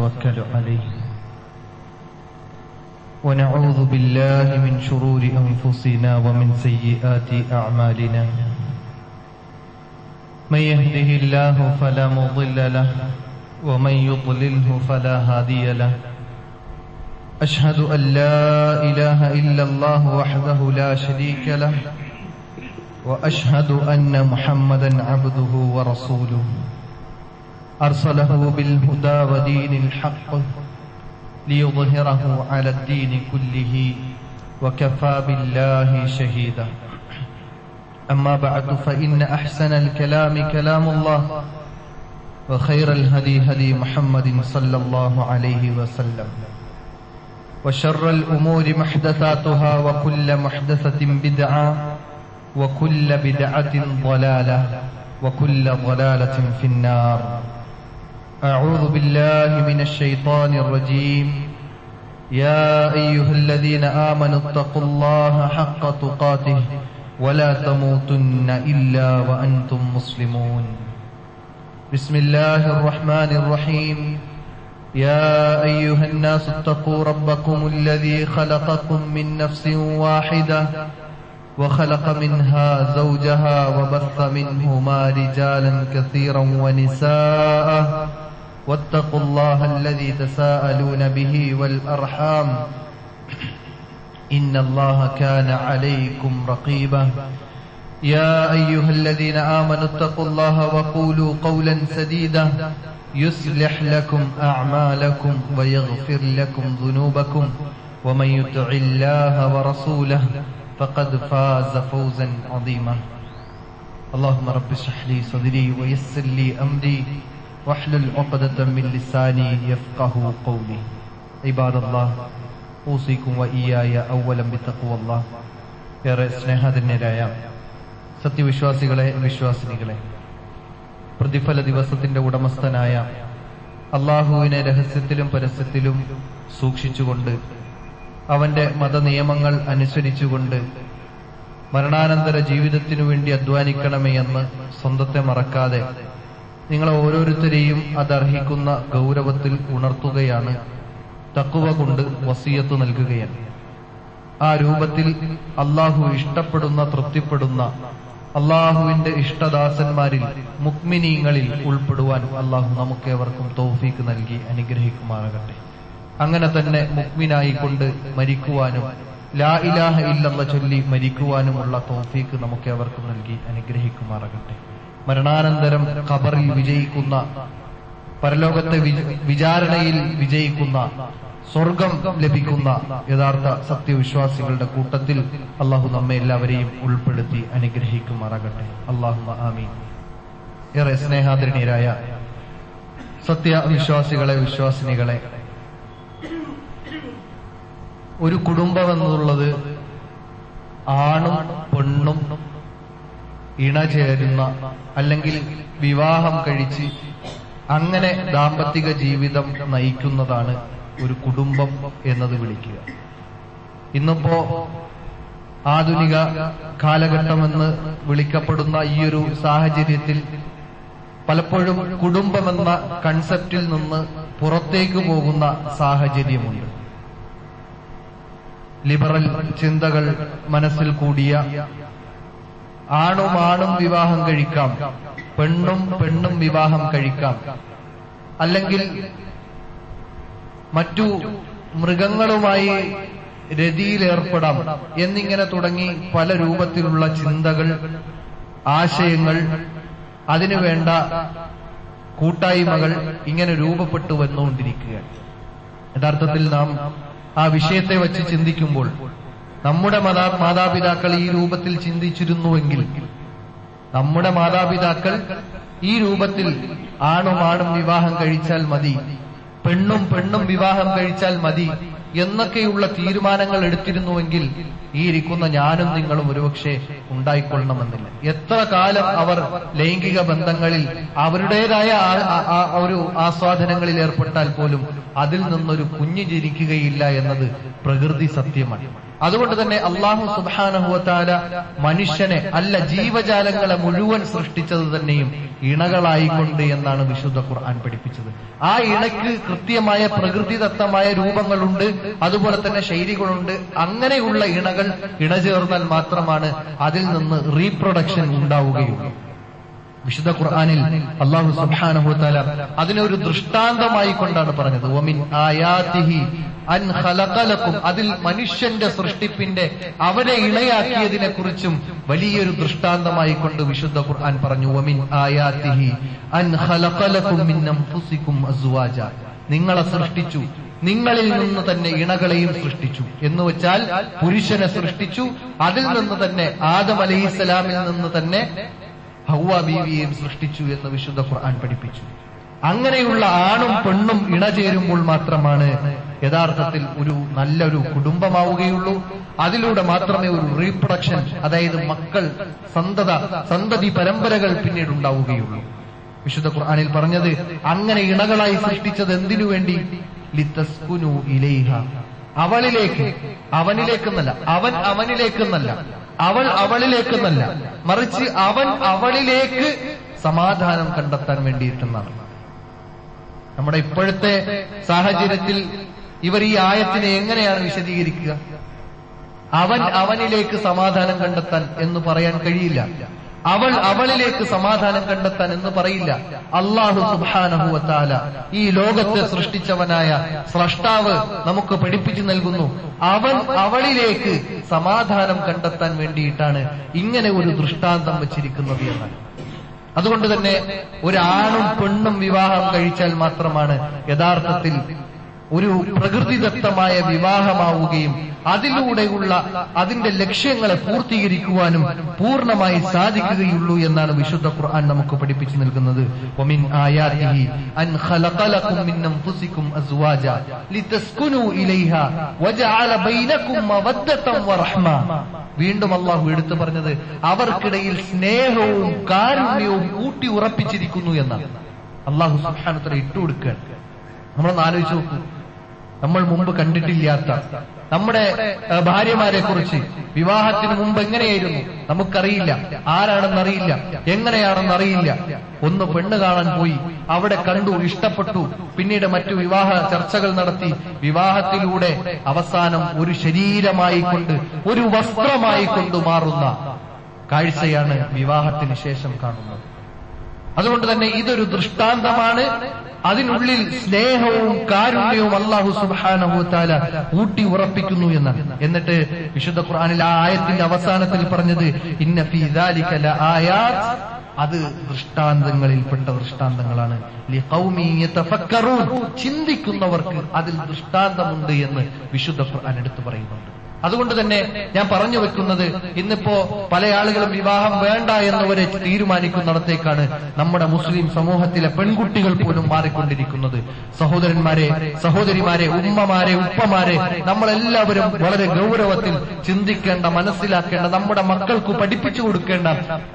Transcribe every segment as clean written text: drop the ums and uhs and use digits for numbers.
توكل عليه ونعوذ بالله من شرور أنفسنا ومن سيئات أعمالنا من يهده الله فلا مضل له ومن يضلله فلا هادي له أشهد أن لا إله إلا الله وحده لا شريك له وأشهد أن محمدا عبده ورسوله أرسله بالهدى ودين الحق ليظهره على الدين كله وكفى بالله شهيدا أما بعد فإن أحسن الكلام كلام الله وخير الهدي هدي محمد صلى الله عليه وسلم وشر الأمور محدثاتها وكل محدثة بدعة وكل بدعة ضلالة وكل ضلالة في النار. أعوذ بالله من الشيطان الرجيم. يا أيها الذين آمنوا اتقوا الله حق تقاته ولا تموتن إلا وأنتم مسلمون. بسم الله الرحمن الرحيم. يا أيها الناس اتقوا ربكم الذي خلقكم من نفس واحدة وخلق منها زوجها وبث منهما رجالا كثيرا ونساء واتقوا الله الذي تساءلون به والأرحام إن الله كان عليكم رقيبا. يا أيها الذين آمنوا اتقوا الله وقولوا قولا سديدا يصلح لكم أعمالكم ويغفر لكم ذنوبكم ومن يطع الله ورسوله فقد فاز فوزا عظيما. اللهم رب اشرح لي صدري ويسر لي أمري واحلل عقدة من لساني يفقهوا قولي. عباد الله أوصيكم وإياي أولا بتقوى الله. ഏറെ സ്നേഹധന്യരായ സത്യവിശ്വാസികളെ, വിശ്വാസിനികളെ, പ്രതിഫല ദിവസത്തിന്റെ ഉടമസ്ഥനായ അള്ളാഹുവിനെ രഹസ്യത്തിലും പരസ്യത്തിലും സൂക്ഷിച്ചുകൊണ്ട് അവന്റെ മതനിയമങ്ങൾ അനുസരിച്ചുകൊണ്ട് മരണാനന്തര ജീവിതത്തിനു വേണ്ടി അധ്വാനിക്കണമേ എന്ന് സ്വന്തത്തെ മറക്കാതെ നിങ്ങളെ ഓരോരുത്തരെയും അതർഹിക്കുന്ന ഗൗരവത്തിൽ ഉണർത്തുകയാണ്, തഖ്വ കൊണ്ട് വസിയത്ത് നൽകുകയാണ്. ആ രൂപത്തിൽ അള്ളാഹു ഇഷ്ടപ്പെടുന്ന, തൃപ്തിപ്പെടുന്ന അള്ളാഹുവിന്റെ ഇഷ്ടദാസന്മാരിൽ, മുഅ്മിനീങ്ങളിൽ ഉൾപ്പെടുവാൻ അള്ളാഹു നമുക്കേവർക്കും തൗഫീക്ക് നൽകി അനുഗ്രഹിക്കുമാറാകട്ടെ. അങ്ങനെ തന്നെ മുഅ്മിനായിക്കൊണ്ട് മരിക്കുവാനും ലാ ഇലാഹ ഇല്ലല്ലാഹ് ചൊല്ലി മരിക്കുവാനുമുള്ള തൗഫീക്ക് നമുക്കേവർക്കും നൽകി അനുഗ്രഹിക്കുമാറാകട്ടെ. മരണാനന്തരം ഖബറിൽ വിജയിക്കുന്ന, പരലോകത്തെ വിചാരണയിൽ വിജയിക്കുന്ന, സ്വർഗം ലഭിക്കുന്ന യഥാർത്ഥ സത്യവിശ്വാസികളുടെ കൂട്ടത്തിൽ അള്ളാഹു നമ്മെ എല്ലാവരെയും ഉൾപ്പെടുത്തി അനുഗ്രഹിക്കുമാറാകട്ടെ. അല്ലാഹുമ്മ ആമീൻ. ഏറെ സ്നേഹാദരണീയരായ സത്യവിശ്വാസികളെ, വിശ്വാസിനികളെ, ഒരു കുടുംബമെന്നുള്ളത് ആണും പെണ്ണും ഇണചേരുന്ന, അല്ലെങ്കിൽ വിവാഹം കഴിച്ച് അങ്ങനെ ദാമ്പത്തിക ജീവിതം നയിക്കുന്നതാണ് ഒരു കുടുംബം എന്നത് വിളിക്കുക. ഇന്നിപ്പോ ആധുനിക കാലഘട്ടമെന്ന് വിളിക്കപ്പെടുന്ന ഈ ഒരു സാഹചര്യത്തിൽ പലപ്പോഴും കുടുംബമെന്ന കൺസെപ്റ്റിൽ നിന്ന് പുറത്തേക്ക് പോകുന്ന സാഹചര്യമുണ്ട്. ലിബറൽ ചിന്തകൾ മനസ്സിൽ കൂടിയ ആണും വിവാഹം കഴിക്കാം, പെണ്ണും വിവാഹം കഴിക്കാം, അല്ലെങ്കിൽ മറ്റു മൃഗങ്ങളുമായി രതിയിലേർപ്പെടാം എന്നിങ്ങനെ തുടങ്ങി പല രൂപത്തിലുള്ള ചിന്തകൾ, ആശയങ്ങൾ, അതിനുവേണ്ട കൂട്ടായ്മകൾ ഇങ്ങനെ രൂപപ്പെട്ടു വന്നുകൊണ്ടിരിക്കുകയാണ്. യഥാർത്ഥത്തിൽ നാം ആ വിഷയത്തെ വച്ച് ചിന്തിക്കുമ്പോൾ നമ്മുടെ മാതാപിതാക്കൾ ഈ രൂപത്തിൽ ചിന്തിച്ചിരുന്നുവെങ്കിൽ, നമ്മുടെ മാതാപിതാക്കൾ ഈ രൂപത്തിൽ ആണും വിവാഹം കഴിച്ചാൽ മതി, പെണ്ണും വിവാഹം കഴിച്ചാൽ മതി എന്നൊക്കെയുള്ള തീരുമാനങ്ങൾ എടുത്തിരുന്നുവെങ്കിൽ ഈ ഇരിക്കുന്ന ഞാനും നിങ്ങളും ഒരുപക്ഷെ ഉണ്ടായിക്കൊള്ളണമെന്നില്ല. എത്ര കാലം അവർ ലൈംഗിക ബന്ധങ്ങളിൽ അവരുടേതായ ഒരു ആസ്വാദനങ്ങളിൽ ഏർപ്പെട്ടാൽ പോലും അതിൽ നിന്നൊരു കുഞ്ഞ് ജനിക്കുകയില്ല എന്നത് പ്രകൃതി സത്യമാണ്. അതുകൊണ്ട് തന്നെ അല്ലാഹു സുബ്ഹാനഹു വ തആല മനുഷ്യനെ അല്ല ജീവജാലങ്ങളെ മുഴുവൻ സൃഷ്ടിച്ചത് തന്നെയും ഇണകളായിക്കൊണ്ട് എന്നാണ് വിശുദ്ധ ഖുർആൻ പഠിപ്പിച്ചത്. ആ ഇണയ്ക്ക് കൃത്യമായ പ്രകൃതിദത്തമായ രൂപങ്ങളുണ്ട്, അതുപോലെ തന്നെ ശൈലികളുണ്ട്. അങ്ങനെയുള്ള ഇണകൾ ഇണചേർന്നാൽ മാത്രമാണ് അതിൽ നിന്ന് റീപ്രൊഡക്ഷൻ ഉണ്ടാവുകയുള്ളൂ. വിശുദ്ധ ഖുർആനിൽ അല്ലാഹു സുബ്ഹാനഹു വ തആല അതിനൊരു ദൃഷ്ടാന്തമായി കൊണ്ടാണ് പറഞ്ഞത്, വമിൻ ആയാതിഹി അൻ ഖലഖലകും, അതിൽ മനുഷ്യന്റെ സൃഷ്ടിപ്പിന്റെ അവരെ ഇണയാക്കിയതിനെ കുറിച്ചും വലിയൊരു ദൃഷ്ടാന്തമായി കൊണ്ട് വിശുദ്ധ ഖുർആൻ പറഞ്ഞു, വമിൻ ആയാതിഹി അൻ ഖലഖലകും മിൻ അൻഫുസികും അസ്വാജ, നിങ്ങളെ സൃഷ്ടിച്ചു, നിങ്ങളിൽ നിന്ന് തന്നെ ഇണകളെയും സൃഷ്ടിച്ചു എന്ന് വെച്ചാൽ പുരുഷനെ സൃഷ്ടിച്ചു, അതിൽ നിന്ന് തന്നെ ആദം അലൈഹിസ്സലാമിൽ നിന്ന് തന്നെ ഹവ്വ ബീവിയെയും സൃഷ്ടിച്ചു എന്ന് വിശുദ്ധ ഖുർആൻ പഠിപ്പിച്ചു. അങ്ങനെയുള്ള ആണും പെണ്ണും ഇണചേരുമ്പോൾ മാത്രമാണ് യഥാർത്ഥത്തിൽ ഒരു നല്ലൊരു കുടുംബമാവുകയുള്ളൂ. അതിലൂടെ മാത്രമേ ഒരു റീപ്രൊഡക്ഷൻ, അതായത് മക്കൾ, സന്തതി പരമ്പരകൾ പിന്നീട് ഉണ്ടാവുകയുള്ളൂ. വിശുദ്ധ ഖുർആനിൽ പറഞ്ഞത് അങ്ങനെ ഇണകളായി സൃഷ്ടിച്ചത് എന്തിനു വേണ്ടി? ലിതസ്കുനു ഇലൈഹ, അവളിലേക്ക്, അവനിലേക്കെന്നല്ല, അവൻ അവനിലേക്കെന്നല്ല, അവൾ അവളിലേക്കെന്നല്ല, മറിച്ച് അവൻ അവളിലേക്ക് സമാധാനം കണ്ടെത്താൻ വേണ്ടിയിട്ടെന്നാണ്. നമ്മുടെ ഇപ്പോഴത്തെ സാഹചര്യത്തിൽ ഇവർ ഈ ആയത്തിനെ എങ്ങനെയാണ് വിശദീകരിക്കുക? അവൻ അവനിലേക്ക് സമാധാനം കണ്ടെത്താൻ എന്ന് പറയാൻ കഴിയില്ല, അവൾ അവളിലേക്ക് സമാധാനം കണ്ടെത്താൻ എന്ന് പറയില്ല. അല്ലാഹു സുബ്ഹാനഹു വ തആല ഈ ലോകത്തെ സൃഷ്ടിച്ചവനായ സ്രഷ്ടാവ് നമുക്ക് പഠിപ്പിച്ചു നൽകുന്നു, അവൻ അവളിലേക്ക് സമാധാനം കണ്ടെത്താൻ വേണ്ടിയിട്ടാണ് ഇങ്ങനെ ഒരു ദൃഷ്ടാന്തം വച്ചിരിക്കുന്നത് എന്നാണ്. അതുകൊണ്ട് തന്നെ ഒരാണും പെണ്ണും വിവാഹം കഴിച്ചാൽ മാത്രമാണ് യഥാർത്ഥത്തിൽ ഒരു പ്രകൃതിദത്തമായ വിവാഹമാവുകയും അതിലൂടെയുള്ള അതിന്റെ ലക്ഷ്യങ്ങളെ പൂർത്തീകരിക്കുവാനും പൂർണ്ണമായി സാധിക്കുകയുള്ളൂ എന്നാണ് വിശുദ്ധ ഖുർആൻ നമുക്ക് പഠിപ്പിച്ചു നൽകുന്നത്. വമിൻ ആയാതിഹി അൻ ഖലഖലകും മിൻ അൻഫുസികും അസ്വാജ ലിതസ്കുനു ഇലൈഹ വജഅല ബൈനകും മവദ്ദതൻ വറഹ്മ. വീണ്ടും അല്ലാഹു എടുത്തു പറഞ്ഞത് അവർക്കിടയിൽ സ്നേഹവും കാരുണ്യവും ഊട്ടി ഉറപ്പിച്ചിരിക്കുന്നു എന്നാണ്. അല്ലാഹു സുബ്ഹാനഹു വ തആല ഇട്ടുകൊടുക്കുകയാണ്. നമ്മളൊന്ന് ആലോചിച്ച് നോക്കൂ, നമ്മൾ മുമ്പ് കണ്ടിട്ടില്ലാത്ത നമ്മുടെ ഭാര്യമാരെ കുറിച്ച് വിവാഹത്തിന് മുമ്പ് എങ്ങനെയായിരുന്നു നമുക്കറിയില്ല, ആരാണെന്നറിയില്ല, എങ്ങനെയാണെന്നറിയില്ല. ഒന്ന് പെണ്ണ് കാണാൻ പോയി, അവിടെ കണ്ടു, ഇഷ്ടപ്പെട്ടു, പിന്നീട് മറ്റു വിവാഹ ചർച്ചകൾ നടത്തി, വിവാഹത്തിലൂടെ അവസാനം ഒരു ശരീരമായി കൊണ്ട്, ഒരു വസ്ത്രമായി കൊണ്ട് മാറുന്ന കാഴ്ചയാണ് വിവാഹത്തിന് ശേഷം കാണുന്നത്. അതുകൊണ്ട് തന്നെ ഇതൊരു ദൃഷ്ടാന്തമാണ്. അതിനുള്ളിൽ സ്നേഹവും കാരുണ്യവും അല്ലാഹു സുബ്ഹാനഹു വ തആല ഊട്ടി ഉറപ്പിക്കുന്നു എന്നാണ്. എന്നിട്ട് വിശുദ്ധ ഖുർആനിൽ ആ ആയത്തിന്റെ അവസാനത്തിൽ പറഞ്ഞത് ഇന്ന ഫീ ദാലിക ലആയാത്, അത് ദൃഷ്ടാന്തങ്ങളിൽപ്പെട്ട ദൃഷ്ടാന്തങ്ങളാണ്. ലിഖൗമി യതഫക്കറൂൻ, ചിന്തിക്കുന്നവർക്ക് അതിൽ ദൃഷ്ടാന്തമുണ്ട് എന്ന് വിശുദ്ധ ഖുർആൻ എടുത്തു പറയുന്നുണ്ട്. അതുകൊണ്ട് തന്നെ ഞാൻ പറഞ്ഞു വെക്കുന്നത്, ഇന്നിപ്പോ പല ആളുകളും വിവാഹം വേണ്ട എന്നവരെ തീരുമാനിക്കുന്നിടത്തേക്കാണ് നമ്മുടെ മുസ്ലിം സമൂഹത്തിലെ പെൺകുട്ടികൾ പോലും മാറിക്കൊണ്ടിരിക്കുന്നത്. സഹോദരന്മാരെ, സഹോദരിമാരെ, ഉമ്മമാരെ, ഉപ്പമാരെ, നമ്മളെല്ലാവരും വളരെ ഗൗരവത്തിൽ ചിന്തിക്കേണ്ട, മനസ്സിലാക്കേണ്ട, നമ്മുടെ മക്കൾക്ക് പഠിപ്പിച്ചു കൊടുക്കേണ്ട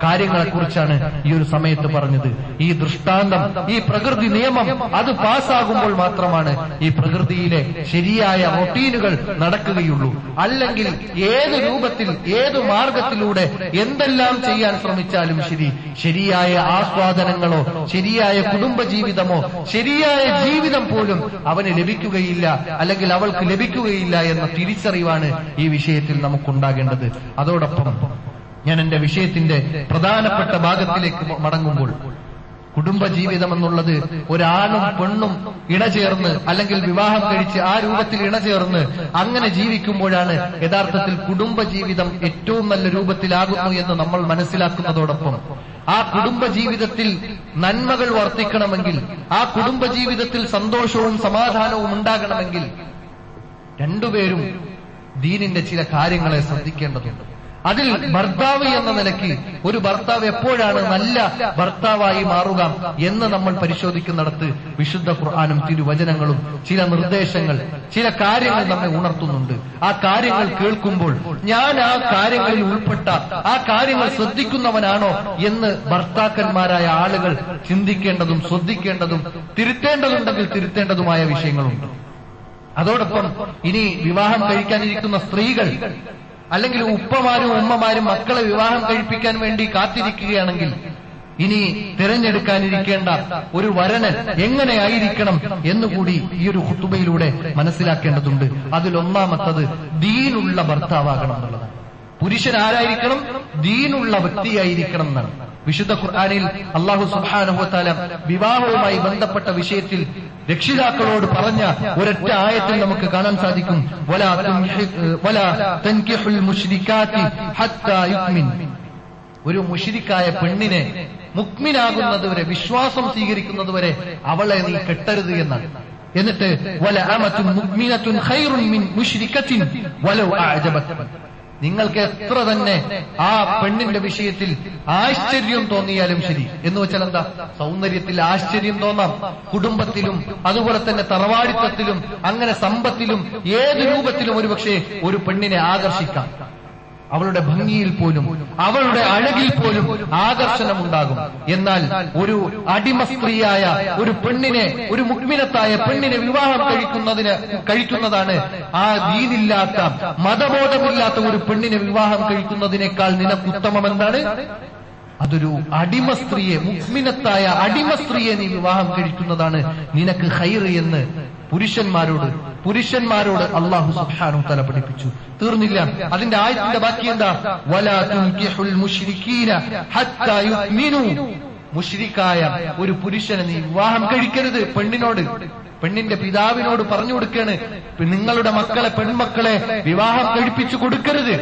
കാര്യങ്ങളെക്കുറിച്ചാണ് ഈ ഒരു സമയത്ത് പറഞ്ഞത്. ഈ ദൃഷ്ടാന്തം, ഈ പ്രകൃതി നിയമം അത് പാസ്സാകുമ്പോൾ മാത്രമാണ് ഈ പ്രകൃതിയിലെ ശരിയായ റൊട്ടീനുകൾ നടക്കുകയുള്ളൂ. അല്ലെങ്കിൽ ഏത് രൂപത്തിൽ, ഏത് മാർഗത്തിലൂടെ എന്തെല്ലാം ചെയ്യാൻ ശ്രമിച്ചാലും ശരി, ശരിയായ ആസ്വാദനങ്ങളോ ശരിയായ കുടുംബജീവിതമോ ശരിയായ ജീവിതം പോലും അവന് ലഭിക്കുകയില്ല, അല്ലെങ്കിൽ അവൾക്ക് ലഭിക്കുകയില്ല എന്ന തിരിച്ചറിവാണ് ഈ വിഷയത്തിൽ നമുക്കുണ്ടാകേണ്ടത്. അതോടൊപ്പം ഞാൻ എന്റെ വിഷയത്തിന്റെ പ്രധാനപ്പെട്ട ഭാഗത്തിലേക്ക് മടങ്ങുമ്പോൾ, കുടുംബജീവിതം എന്നുള്ളത് ഒരാണും പെണ്ണും ഇണചേർന്ന് അല്ലെങ്കിൽ വിവാഹം കഴിച്ച് ആ രൂപത്തിൽ ഇണചേർന്ന് അങ്ങനെ ജീവിക്കുമ്പോഴാണ് യഥാർത്ഥത്തിൽ കുടുംബജീവിതം ഏറ്റവും നല്ല രൂപത്തിലാകുന്നു എന്ന് നമ്മൾ മനസ്സിലാക്കുന്നതോടൊപ്പം, ആ കുടുംബജീവിതത്തിൽ നന്മകൾ വർദ്ധിക്കണമെങ്കിൽ, ആ കുടുംബജീവിതത്തിൽ സന്തോഷവും സമാധാനവും ഉണ്ടാകണമെങ്കിൽ രണ്ടുപേരും ദീനിന്റെ ചില കാര്യങ്ങളെ ശ്രദ്ധിക്കേണ്ടതുണ്ട്. അതിൽ ഭർത്താവ് എന്ന നിലയ്ക്ക് ഒരു ഭർത്താവ് എപ്പോഴാണ് നല്ല ഭർത്താവായി മാറുക എന്ന് നമ്മൾ പരിശോധിക്കുന്നിടത്ത് വിശുദ്ധ ഖുർആനും തിരുവചനങ്ങളും ചില നിർദ്ദേശങ്ങൾ, ചില കാര്യങ്ങൾ നമ്മെ ഉണർത്തുന്നുണ്ട്. ആ കാര്യങ്ങൾ കേൾക്കുമ്പോൾ ഞാൻ ആ കാര്യങ്ങളിൽ ഉൾപ്പെട്ട, ആ കാര്യങ്ങൾ ശ്രദ്ധിക്കുന്നവനാണോ എന്ന് ഭർത്താക്കന്മാരായ ആളുകൾ ചിന്തിക്കേണ്ടതും ശ്രദ്ധിക്കേണ്ടതും തിരുത്തേണ്ടതുണ്ടെങ്കിൽ തിരുത്തേണ്ടതുമായ വിഷയങ്ങളുണ്ട്. അതോടൊപ്പം ഇനി വിവാഹം കഴിക്കാനിരിക്കുന്ന സ്ത്രീകൾ അല്ലെങ്കിൽ ഉപ്പമാരും ഉമ്മമാരും മക്കളെ വിവാഹം കഴിപ്പിക്കാൻ വേണ്ടി കാത്തിരിക്കുകയാണെങ്കിൽ ഇനി തിരഞ്ഞെടുക്കാനിരിക്കേണ്ട ഒരു വരന് എങ്ങനെയായിരിക്കണം എന്നുകൂടി ഈ ഒരു ഖുതുബയിലൂടെ മനസ്സിലാക്കേണ്ടതുണ്ട്. അതിലൊന്നാമത്തത് ദീനുള്ള ഭർത്താവാകണം എന്നുള്ളതാണ്. പുരുഷൻ ആരായിരിക്കണം? ദീനുള്ള വ്യക്തിയായിരിക്കണം എന്നാണ്. വിശുദ്ധ ഖുർആനിൽ അല്ലാഹു സുബ്ഹാനഹു വ തആല വിവാഹവുമായി ബന്ധപ്പെട്ട വിഷയത്തിൽ രക്ഷിതാക്കളോട് പറഞ്ഞ ഒരൊറ്റ ആയത്തിൽ നമുക്ക് കാണാൻ സാധിക്കും, വലാ തൻകിഹുൽ മുശ്രികാത്തി ഹത്താ യുഅ്മിൻ. ഒരു മുശ്രിക്കായ പെണ്ണിനെ മുക്മിനാകുന്നതുവരെ, വിശ്വാസം സ്വീകരിക്കുന്നതുവരെ അവളെ നീ കെട്ടരുത് എന്നാണ്. എന്നിട്ട് വല അമതുൻ മുഅ്മിനത്തുൻ ഖൈറുൻ മിൻ മുശ്രികത്തിൻ വലൗ അഅജബത്കും. നിങ്ങൾക്ക് എത്ര തന്നെ ആ പെണ്ണിന്റെ വിഷയത്തിൽ ആശ്ചര്യം തോന്നിയാലും ശരി. എന്ന് വെച്ചാൽ എന്താ? സൗന്ദര്യത്തിൽ ആശ്ചര്യം തോന്നാം, കുടുംബത്തിലും അതുപോലെ തന്നെ തറവാടിത്തത്തിലും അങ്ങനെ സമ്പത്തിലും ഏത് രൂപത്തിലും ഒരുപക്ഷെ ഒരു പെണ്ണിനെ ആകർഷിക്കാം. അവളുടെ ഭംഗിയിൽ പോലും അവളുടെ അഴകിൽ പോലും ആകർഷണമുണ്ടാകും. എന്നാൽ ഒരു അടിമ സ്ത്രീയായ ഒരു പെണ്ണിനെ, ഒരു മുക്മിനത്തായ പെണ്ണിനെ വിവാഹം കഴിക്കുന്നതാണ് ആ ദീനില്ലാത്ത, മതബോധമില്ലാത്ത ഒരു പെണ്ണിനെ വിവാഹം കഴിക്കുന്നതിനേക്കാൾ നിനക്ക് ഉത്തമം എന്താണ്? അതൊരു അടിമ സ്ത്രീയെ, മുക്മിനത്തായ അടിമ സ്ത്രീയെ നീ വിവാഹം കഴിക്കുന്നതാണ് നിനക്ക് ഖൈർ എന്ന് പുരുഷന്മാരോട് അല്ലാഹു സുബ്ഹാനഹു വ തആല പഠിപ്പിച്ചു. തീർന്നില്ല, അതിന്റെ ആയത്തിന്റെ ബാക്കി എന്താ? വലാ തുൻകിഹുൽ മുശ്രികീന ഹത്താ യുഅ്മിനു. മുശ്രിക്കായ ഒരു പുരുഷനെ നീ വിവാഹം കഴിക്കരുത്. പെണ്ണിന്റെ പിതാവിനോട് പറഞ്ഞു കൊടുക്കാണ്, നിങ്ങളുടെ മക്കളെ, പെൺമക്കളെ വിവാഹം കഴിപ്പിച്ചു കൊടുക്കരുത്.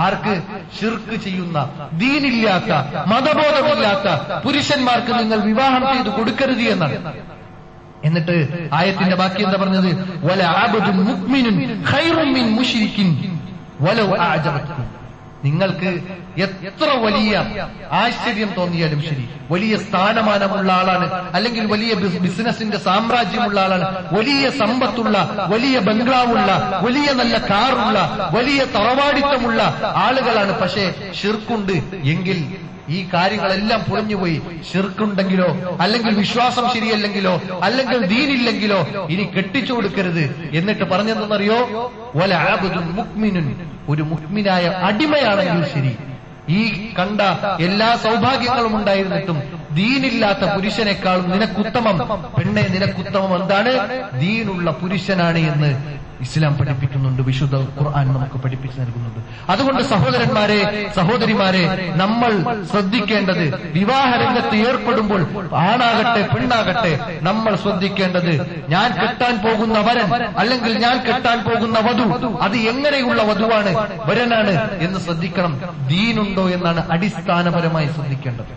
ആർക്ക്? ശിർക്ക് ചെയ്യുന്ന, ദീനില്ലാത്ത, മതബോധമില്ലാത്ത പുരുഷന്മാർക്ക് നിങ്ങൾ വിവാഹം ചെയ്തു കൊടുക്കരുത് എന്നാണ്. എന്നിട്ട് ആയത്തിന്റെ ബാക്കി എന്താ പറഞ്ഞത്? വല അബ്ദുൻ മുഅ്മിനുൻ ഖൈറുൻ മിൻ മുശ്രികിൻ വലൗ അഅജബത്കും. നിങ്ങൾക്ക് എത്ര വലിയ ആശ്ചര്യം തോന്നിയാലും ശരി, വലിയ സ്ഥാനമാനമുള്ള ആളാണ്, അല്ലെങ്കിൽ വലിയ ബിസിനസിന്റെ സാമ്രാജ്യമുള്ള ആളാണ്, വലിയ സമ്പത്തുള്ള, വലിയ ബംഗ്ലാവുള്ള, വലിയ നല്ല കാറുള്ള, വലിയ തറവാടിത്തമുള്ള ആളുകളാണ്, പക്ഷേ ശിർക്കുണ്ട് എങ്കിൽ ഈ കാര്യങ്ങളെല്ലാം പൊളിഞ്ഞുപോയി. ശിർക്കുണ്ടെങ്കിലോ, അല്ലെങ്കിൽ വിശ്വാസം ശരിയല്ലെങ്കിലോ, അല്ലെങ്കിൽ ദീനില്ലെങ്കിലോ ഇനി കെട്ടിച്ചു കൊടുക്കരുത്. എന്നിട്ട് പറഞ്ഞെന്തെന്നറിയോ? വല അബ്ദുൻ മുഅ്മിനുൻ, ഒരു മുഅ്മിനായ അടിമയാണെങ്കിൽ ശരി, ഈ കണ്ട എല്ലാ സൗഭാഗ്യങ്ങളും ഉണ്ടായിരുന്നിട്ടും ദീനില്ലാത്ത പുരുഷനേക്കാളും നിനക്കുത്തമം, പെണ്ണെ നിനക്കുത്തമം എന്താണ്? ദീനുള്ള പുരുഷനാണ് എന്ന് ഇസ്ലാം പഠിപ്പിക്കുന്നുണ്ട്, വിശുദ്ധ ഖുർആൻ നമുക്ക് പഠിപ്പിച്ചു നൽകുന്നുണ്ട്. അതുകൊണ്ട് സഹോദരന്മാരെ, സഹോദരിമാരെ, നമ്മൾ ശ്രദ്ധിക്കേണ്ടത്, വിവാഹ രംഗത്ത് ഏർപ്പെടുമ്പോൾ ആണാകട്ടെ പെണ്ണാകട്ടെ, നമ്മൾ ശ്രദ്ധിക്കേണ്ടത് ഞാൻ കെട്ടാൻ പോകുന്ന വരൻ അല്ലെങ്കിൽ ഞാൻ കെട്ടാൻ പോകുന്ന വധു അത് എങ്ങനെയുള്ള വധുവാണ്, വരനാണ് എന്ന് ശ്രദ്ധിക്കണം. ദീനുണ്ടോ എന്നാണ് അടിസ്ഥാനപരമായി ശ്രദ്ധിക്കേണ്ടത്.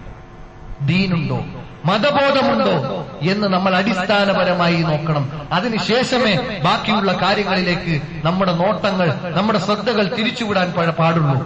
ദീനുണ്ടോ, മതബോധമുണ്ടോ എന്ന് നമ്മൾ അടിസ്ഥാനപരമായി നോക്കണം. അതിനുശേഷമേ ബാക്കിയുള്ള കാര്യങ്ങളിലേക്ക് നമ്മുടെ നോട്ടങ്ങൾ, നമ്മുടെ ശ്രദ്ധകൾ തിരിച്ചുവിടാൻ പാടുള്ളൂ.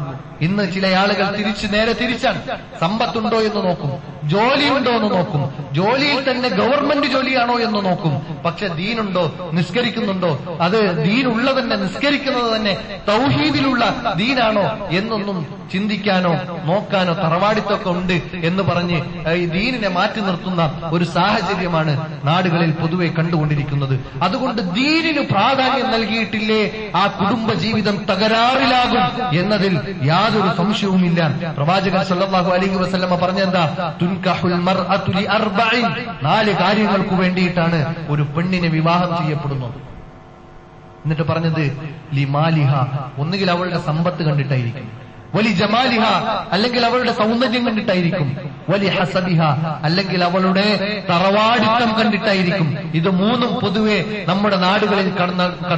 ഇന്ന് ചില ആളുകൾ നേരെ തിരിച്ചാണ്. സമ്പത്തുണ്ടോ എന്ന് നോക്കും, ജോലിയുണ്ടോ എന്ന് നോക്കും, ജോലിയിൽ തന്നെ ഗവൺമെന്റ് ജോലിയാണോ എന്ന് നോക്കും. പക്ഷെ ദീനുണ്ടോ, നിസ്കരിക്കുന്നുണ്ടോ, അത് ദീനുള്ള തന്നെ, നിസ്കരിക്കുന്നത് തന്നെ തൗഹീദിലുള്ള ദീനാണോ എന്നൊന്നും ചിന്തിക്കാനോ നോക്കാനോ തറവാടിത്തൊക്കെ ഉണ്ട് എന്ന് പറഞ്ഞ് ഈ ദീനിനെ മാറ്റി നിർത്തുന്ന ഒരു സാഹചര്യമാണ് നാടുകളിൽ പൊതുവെ കണ്ടുകൊണ്ടിരിക്കുന്നത്. അതുകൊണ്ട് ദീനിന് പ്രാധാന്യം നൽകിയിട്ടില്ലേ ആ കുടുംബ ജീവിതം തകരാറിലാകും എന്നതിൽ യാതൊരു സംശയവുമില്ല. പ്രവാചകൻ സല്ലല്ലാഹു അലൈഹി വസല്ലമ പറഞ്ഞെന്താ? തുൻകഹുൽ മർഅതു ലി അർബഇൻ, 4 കാര്യങ്ങൾക്ക് വേണ്ടിയിട്ടാണ് ഒരു പെണ്ണിനെ വിവാഹം ചെയ്യപ്പെടുന്നത്. എന്നിട്ട് പറഞ്ഞത് ലിമാലിഹ, ഒന്നുകിൽ അവളുടെ സമ്പത്ത് കണ്ടിട്ടായിരിക്കും, വലി ജമാലിഹ അല്ലെങ്കിൽ അവളുടെ സൗന്ദര്യം കണ്ടിട്ടായിരിക്കും, വലി ഹസബിഹ അല്ലെങ്കിൽ അവളുടെ തറവാടിത്തം കണ്ടിട്ടായിരിക്കും. ഇത് മൂന്നും പൊതുവെ നമ്മുടെ നാടുകളിൽ